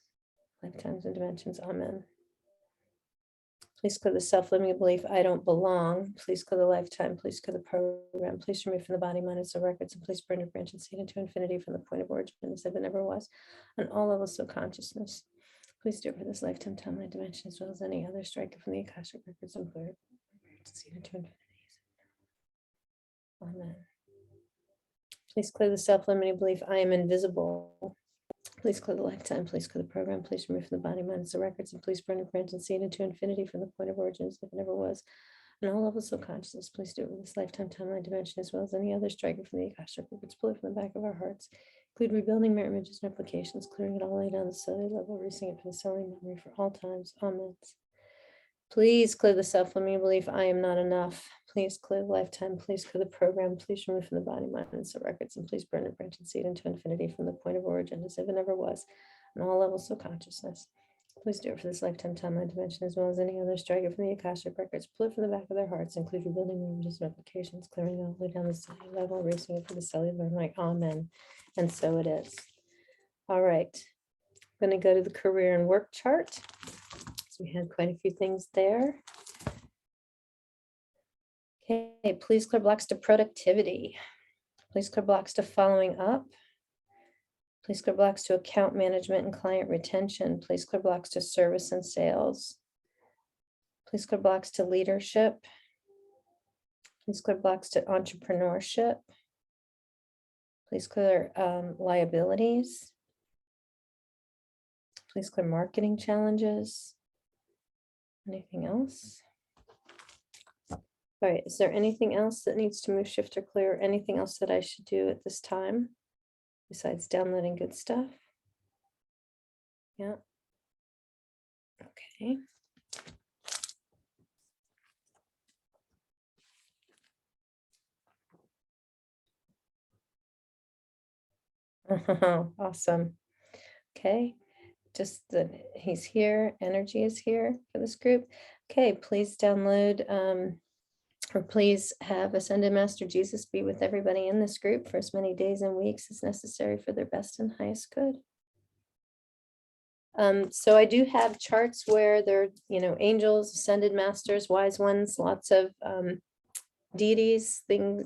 lifetimes, and dimensions. Amen. Please clear the self-limiting belief, I don't belong. Please clear the lifetime. Please clear the program. Please remove from the body, mind, and soul records, and please burn your branch and seed into infinity from the point of origin, as if it never was, on all levels of consciousness. Please do it for this lifetime, timeline, dimension, as well as any other striker from the Akashic records and clear it. Seed into infinity. Amen. Please clear the self-limiting belief, I am invisible. Please clear the lifetime, please clear the program, please remove from the body, mind, and soul records, and please burn your branch and seed into infinity from the point of origin, as if it never was, on all levels of consciousness. Please do it with this lifetime, timeline, dimension, as well as any other striker from the Akashic records, pull it from the back of our hearts. Include rebuilding mirror images and applications, clearing it all the way down the cellular level, erasing it from the cellular memory for all times. Amen. Please clear the self-limiting belief, I am not enough. Please clear the lifetime, please clear the program, please remove from the body, mind, and soul records, and please burn and branch and seed into infinity from the point of origin, as if it never was, on all levels of consciousness. Please do it for this lifetime, timeline, dimension, as well as any other striker from the Akashic records. Pull it from the back of their hearts, include rebuilding images and applications, clearing it all the way down the cellular level, erasing it from the cellular memory. Amen. And so it is. All right. I'm going to go to the career and work chart. So we had quite a few things there. Okay, please clear blocks to productivity. Please clear blocks to following up. Please clear blocks to account management and client retention. Please clear blocks to service and sales. Please clear blocks to leadership. Please clear blocks to entrepreneurship. Please clear liabilities. Please clear marketing challenges. Anything else? All right, is there anything else that needs to move, shift, or clear? Anything else that I should do at this time besides downloading good stuff? Yeah. Okay. Awesome. Okay. Just that he's here, energy is here for this group. Okay, please download or please have Ascended Master Jesus be with everybody in this group for as many days and weeks as necessary for their best and highest good. So I do have charts where there, angels, ascended masters, wise ones, lots of deities, things,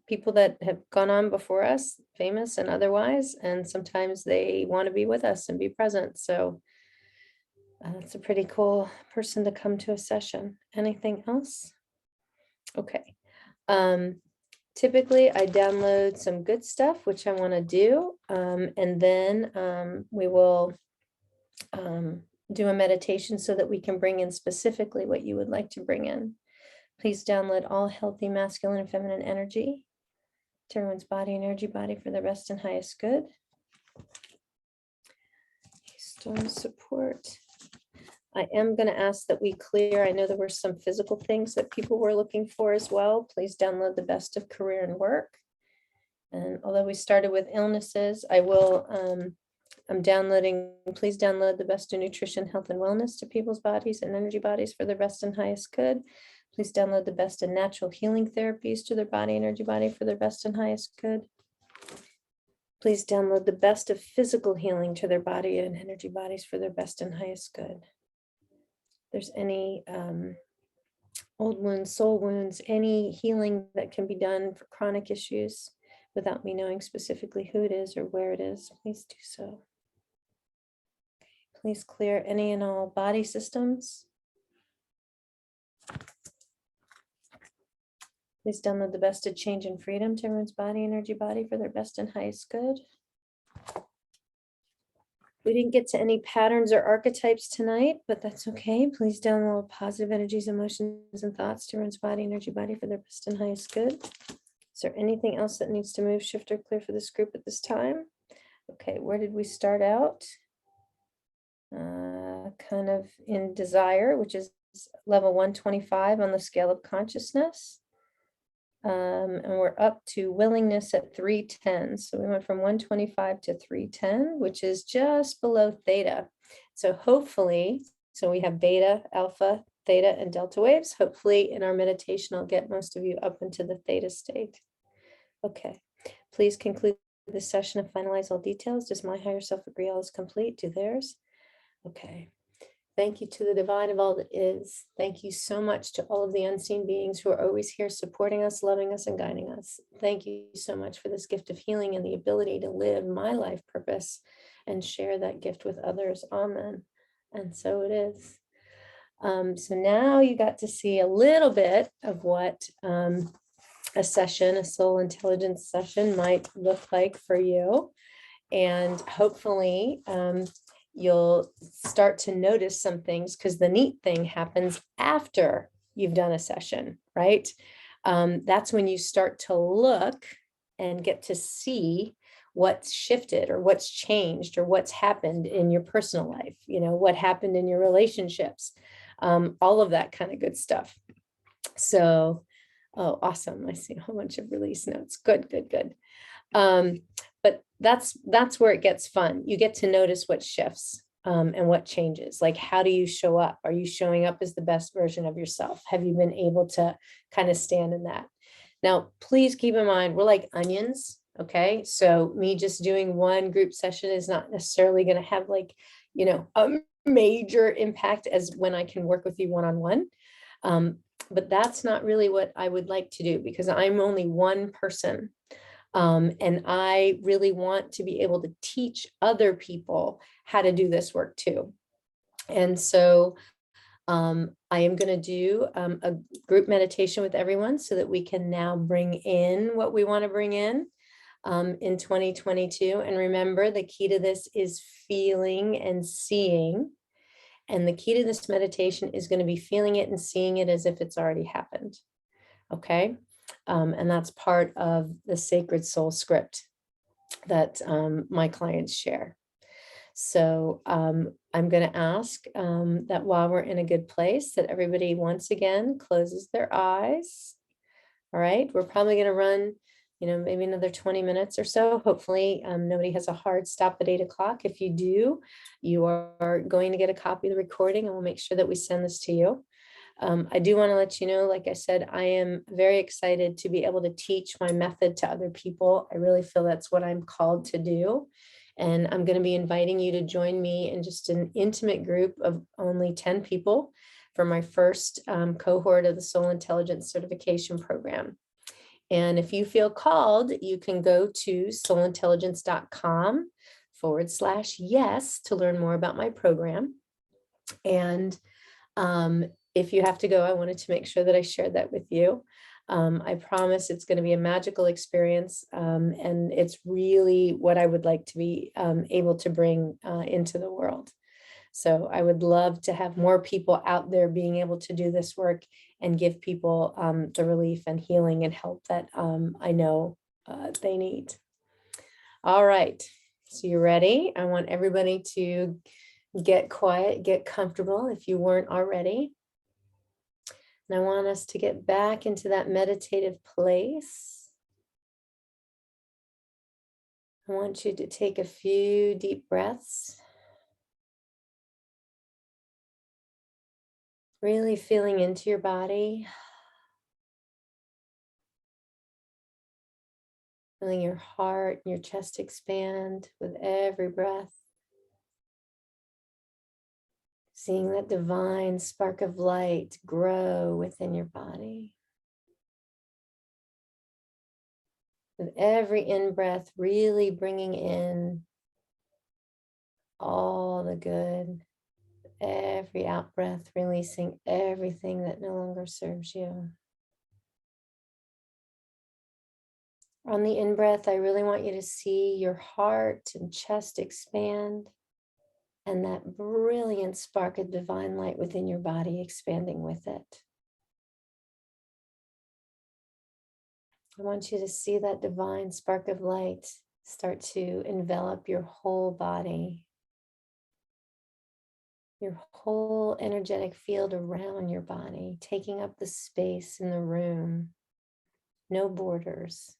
people that have gone on before us, famous and otherwise, and sometimes they want to be with us and be present. So it's a pretty cool person to come to a session. Anything else? Okay. Typically I download some good stuff, which I want to do. And then we will do a meditation so that we can bring in specifically what you would like to bring in. Please download all healthy masculine and feminine energy to everyone's body and energy body for their best and highest good. Storm support. I am going to ask that we clear. I know there were some physical things that people were looking for as well. Please download the best of career and work. And although we started with illnesses, I will, I'm downloading, please download the best of nutrition, health, and wellness to people's bodies and energy bodies for their best and highest good. Please download the best in natural healing therapies to their body, energy body for their best and highest good. Please download the best of physical healing to their body and energy bodies for their best and highest good. If there's any old wounds, soul wounds, any healing that can be done for chronic issues without me knowing specifically who it is or where it is, please do so. Please clear any and all body systems. Please download the best of change and freedom to everyone's body, energy body for their best and highest good. We didn't get to any patterns or archetypes tonight, but that's okay. Please download positive energies, emotions, and thoughts to everyone's body, energy body for their best and highest good. Is there anything else that needs to move, shift, or clear for this group at this time? Okay, where did we start out? Kind of in desire, which is level 125 on the scale of consciousness. And we're up to willingness at 310. So we went from 125 to 310, which is just below theta. So hopefully, so we have beta, alpha, theta, and delta waves. Hopefully in our meditation, I'll get most of you up into the theta state. Okay, please conclude this session and finalize all details. Does my higher self agree all is complete? Do theirs? Okay. Thank you to the divine of all that is. Thank you so much to all of the unseen beings who are always here supporting us, loving us, and guiding us. Thank you so much for this gift of healing and the ability to live my life purpose and share that gift with others. Amen. And so it is. So now you got to see a little bit of what a session, a soul intelligence session might look like for you. And hopefully, you'll start to notice some things, because the neat thing happens after you've done a session, right? That's when you start to look and get to see what's shifted or what's changed or what's happened in your personal life, what happened in your relationships, all of that kind of good stuff. So, oh, awesome. I see a whole bunch of release notes. Good, good, good. But that's where it gets fun. You get to notice what shifts and what changes. Like, how do you show up? Are you showing up as the best version of yourself? Have you been able to kind of stand in that? Now, please keep in mind, we're like onions. Okay. So me just doing one group session is not necessarily going to have like, a major impact as when I can work with you one-on-one. But that's not really what I would like to do, because I'm only one person. And I really want to be able to teach other people how to do this work too. And so I am going to do a group meditation with everyone so that we can now bring in what we want to bring in 2022. And remember, the key to this is feeling and seeing. And the key to this meditation is going to be feeling it and seeing it as if it's already happened. Okay. And that's part of the sacred soul script that my clients share. So I'm going to ask that while we're in a good place, that everybody once again closes their eyes. All right. We're probably going to run, maybe another 20 minutes or so. Hopefully nobody has a hard stop at 8 o'clock. If you do, you are going to get a copy of the recording, and we'll make sure that we send this to you. I do want to let you know, like I said, I am very excited to be able to teach my method to other people. I really feel that's what I'm called to do. And I'm going to be inviting you to join me in just an intimate group of only 10 people for my first cohort of the Soul Intelligence Certification Program. And if you feel called, you can go to soulintelligence.com/yes to learn more about my program. And if you have to go, I wanted to make sure that I shared that with you. I promise it's going to be a magical experience, and it's really what I would like to be able to bring into the world. So I would love to have more people out there being able to do this work and give people the relief and healing and help that I know they need. All right, so you ready? I want everybody to get quiet, get comfortable if you weren't already. And I want us to get back into that meditative place. I want you to take a few deep breaths. Really feeling into your body. Feeling your heart and your chest expand with every breath. Seeing that divine spark of light grow within your body. With every in-breath, really bringing in all the good. Every out-breath, releasing everything that no longer serves you. On the in-breath, I really want you to see your heart and chest expand, and that brilliant spark of divine light within your body expanding with it. I want you to see that divine spark of light start to envelop your whole body, your whole energetic field around your body, taking up the space in the room. no borders.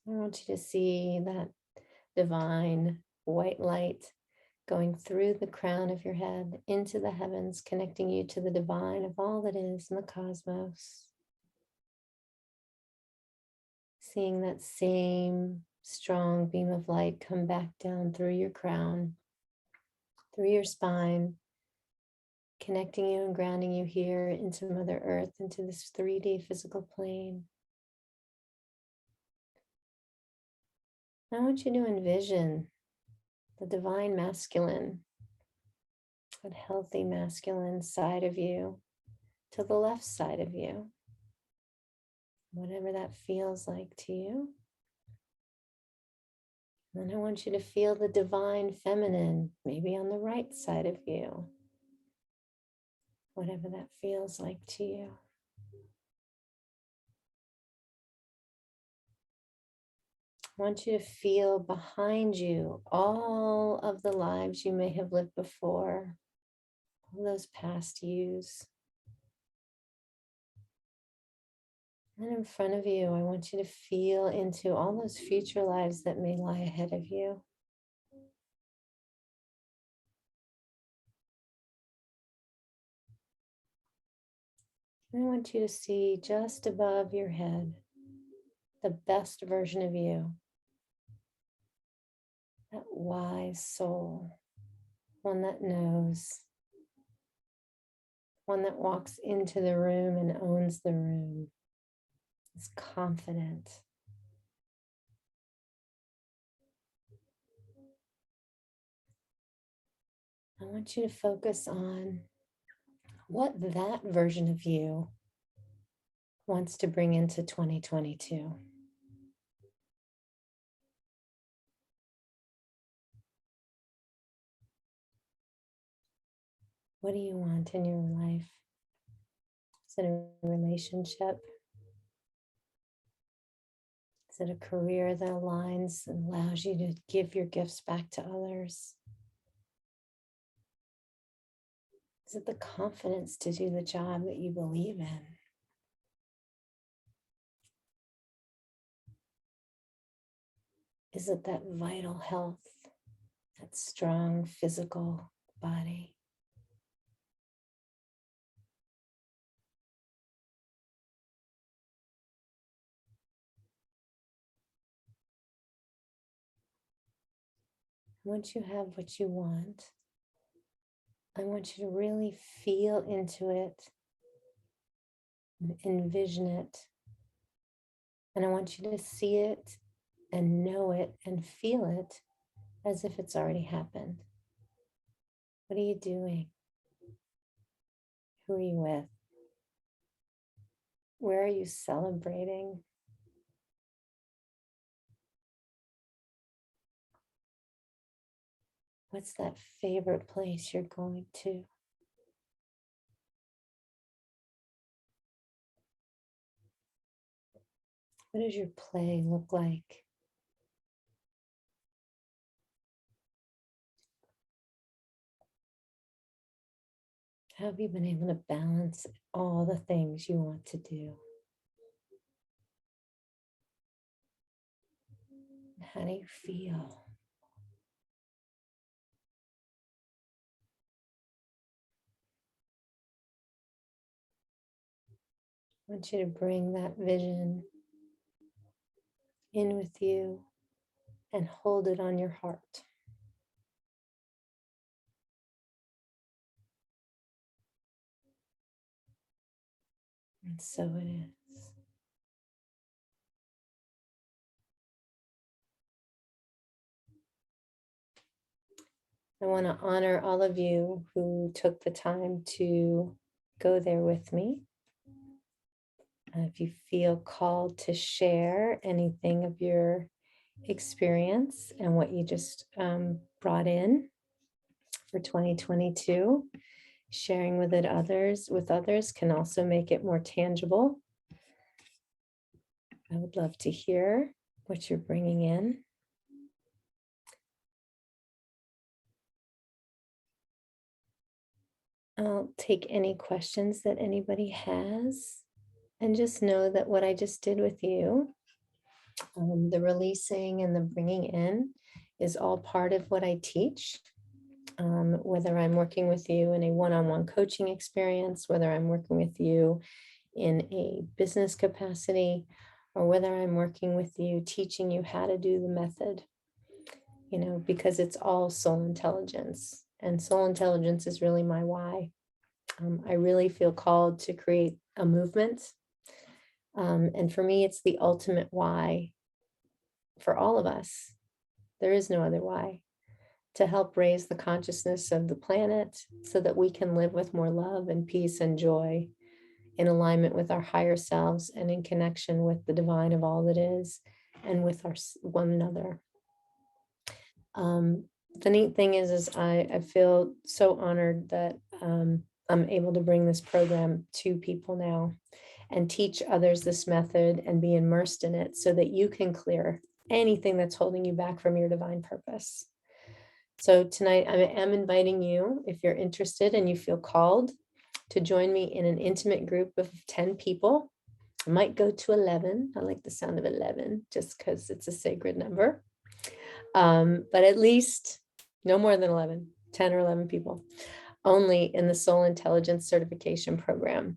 I want you to see that divine white light going through the crown of your head into the heavens, connecting you to the divine of all that is in the cosmos. Seeing that same strong beam of light come back down through your crown, through your spine, connecting you and grounding you here into Mother Earth, into this 3D physical plane. I want you to envision the divine masculine, that healthy masculine side of you to the left side of you, whatever that feels like to you. Then I want you to feel the divine feminine, maybe on the right side of you, whatever that feels like to you. I want you to feel behind you all of the lives you may have lived before, all those past yous. And in front of you, I want you to feel into all those future lives that may lie ahead of you. I want you to see just above your head the best version of you, that wise soul, one that knows, one that walks into the room and owns the room, is confident. I want you to focus on what that version of you wants to bring into 2022. What do you want in your life? Is it a relationship? Is it a career that aligns and allows you to give your gifts back to others? Is it the confidence to do the job that you believe in? Is it that vital health, that strong physical body? Once you have what you want, I want you to really feel into it, envision it, and I want you to see it and know it and feel it as if it's already happened. What are you doing? Who are you with? Where are you celebrating? What's that favorite place you're going to? What does your play look like? How have you been able to balance all the things you want to do? How do you feel? I want you to bring that vision in with you and hold it on your heart. And so it is. I want to honor all of you who took the time to go there with me. If you feel called to share anything of your experience and what you just brought in for 2022, sharing with others can also make it more tangible. I would love to hear what you're bringing in. I'll take any questions that anybody has. And just know that what I just did with you, the releasing and the bringing in, is all part of what I teach. Whether I'm working with you in a one-on-one coaching experience, whether I'm working with you in a business capacity, or whether I'm working with you, teaching you how to do the method, because it's all soul intelligence. And soul intelligence is really my why. I really feel called to create a movement. And for me, it's the ultimate why for all of us. There is no other why. To help raise the consciousness of the planet so that we can live with more love and peace and joy in alignment with our higher selves and in connection with the divine of all that is and with one another. The neat thing is I feel so honored that I'm able to bring this program to people now and teach others this method and be immersed in it so that you can clear anything that's holding you back from your divine purpose. So tonight I am inviting you, if you're interested and you feel called, to join me in an intimate group of 10 people. I might go to 11. I like the sound of 11 just because it's a sacred number. But at least no more than 11, 10 or 11 people, only in the Soul Intelligence Certification Program.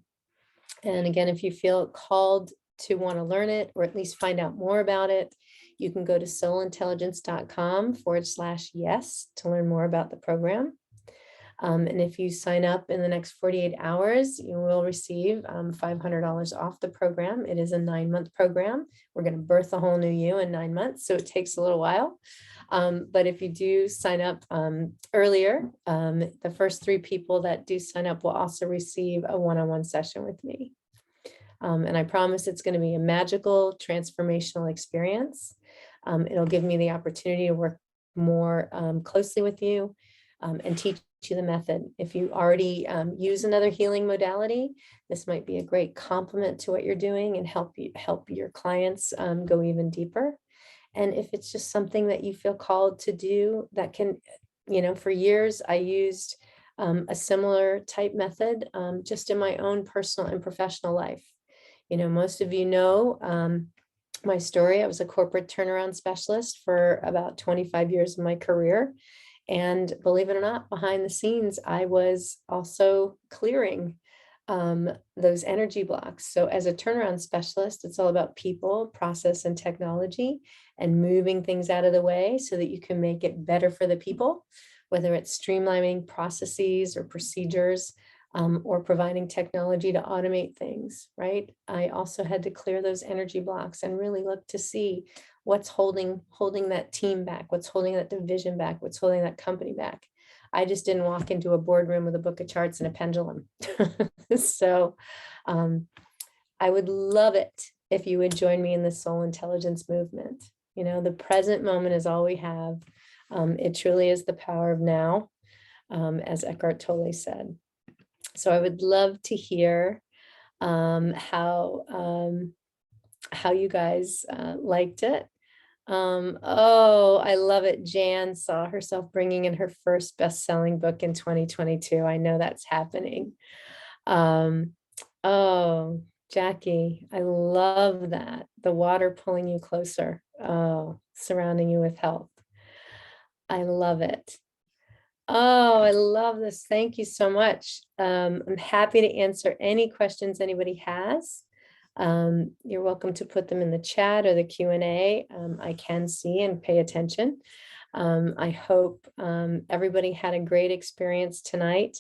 And again, if you feel called to want to learn it or at least find out more about it, you can go to soulintelligence.com/yes to learn more about the program. And if you sign up in the next 48 hours, you will receive $500 off the program. It is a 9-month program. We're going to birth a whole new you in 9 months, so it takes a little while. But if you do sign up earlier, the first 3 people that do sign up will also receive a one-on-one session with me. And I promise it's going to be a magical, transformational experience. It'll give me the opportunity to work more closely with you and teach you the method. If you already use another healing modality, this might be a great complement to what you're doing and help your clients go even deeper. And if it's just something that you feel called to do, that can, for years I used a similar type method just in my own personal and professional life. Most of you know my story. I was a corporate turnaround specialist for about 25 years of my career. And believe it or not, behind the scenes, I was also clearing those energy blocks. So as a turnaround specialist, it's all about people, process, and technology, and moving things out of the way so that you can make it better for the people, whether it's streamlining processes or procedures, or providing technology to automate things, right? I also had to clear those energy blocks and really look to see what's holding that team back, what's holding that division back, what's holding that company back. I just didn't walk into a boardroom with a book of charts and a pendulum. So I would love it if you would join me in the soul intelligence movement. The present moment is all we have. It truly is the power of now, as Eckhart Tolle said. So I would love to hear how you guys liked it. Oh, I love it. Jan saw herself bringing in her first best-selling book in 2022. I know that's happening. Oh, Jackie, I love that. The water pulling you closer. Oh, surrounding you with health. I love it. Oh, I love this. Thank you so much. I'm happy to answer any questions anybody has. You're welcome to put them in the chat or the Q&A. I can see and pay attention. I hope everybody had a great experience tonight.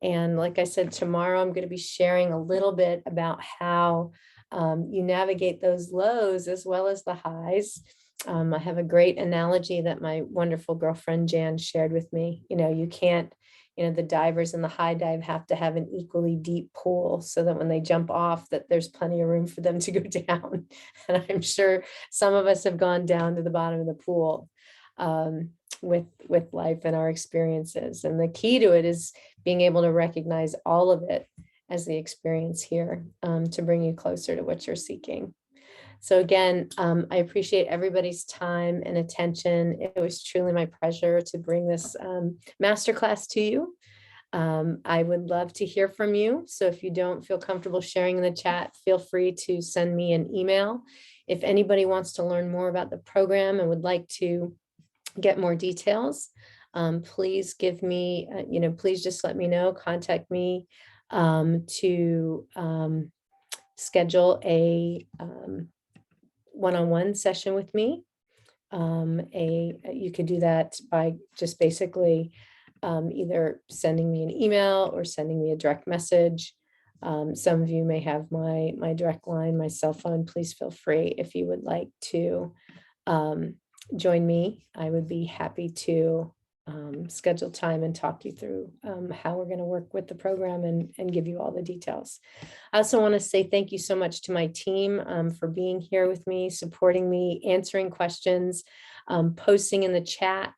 And like I said, tomorrow I'm going to be sharing a little bit about how you navigate those lows as well as the highs. I have a great analogy that my wonderful girlfriend Jan shared with me. You can't, the divers in the high dive have to have an equally deep pool so that when they jump off, that there's plenty of room for them to go down. And I'm sure some of us have gone down to the bottom of the pool with life and our experiences. And the key to it is being able to recognize all of it as the experience here to bring you closer to what you're seeking. So again, I appreciate everybody's time and attention. It was truly my pleasure to bring this masterclass to you. I would love to hear from you. So if you don't feel comfortable sharing in the chat, feel free to send me an email. If anybody wants to learn more about the program and would like to get more details, please give me, please just let me know, contact me to schedule a one-on-one session with me. You could do that by just basically either sending me an email or sending me a direct message. Some of you may have my direct line, my cell phone. Please feel free if you would like to join me. I would be happy to schedule time and talk you through how we're going to work with the program and give you all the details. I also want to say thank you so much to my team for being here with me, supporting me, answering questions, posting in the chat.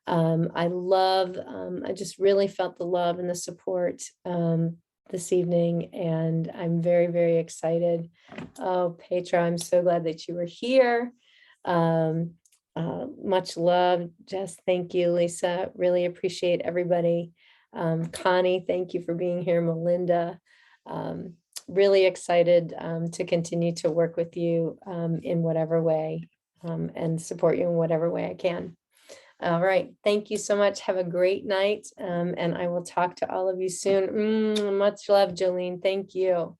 I just really felt the love and the support this evening, and I'm very, very excited. Oh, Petra, I'm so glad that you were here. Much love, Jess. Thank you, Lisa. Really appreciate everybody. Connie, thank you for being here. Melinda, really excited to continue to work with you in whatever way and support you in whatever way I can. All right. Thank you so much. Have a great night. And I will talk to all of you soon. Much love, Jolene. Thank you.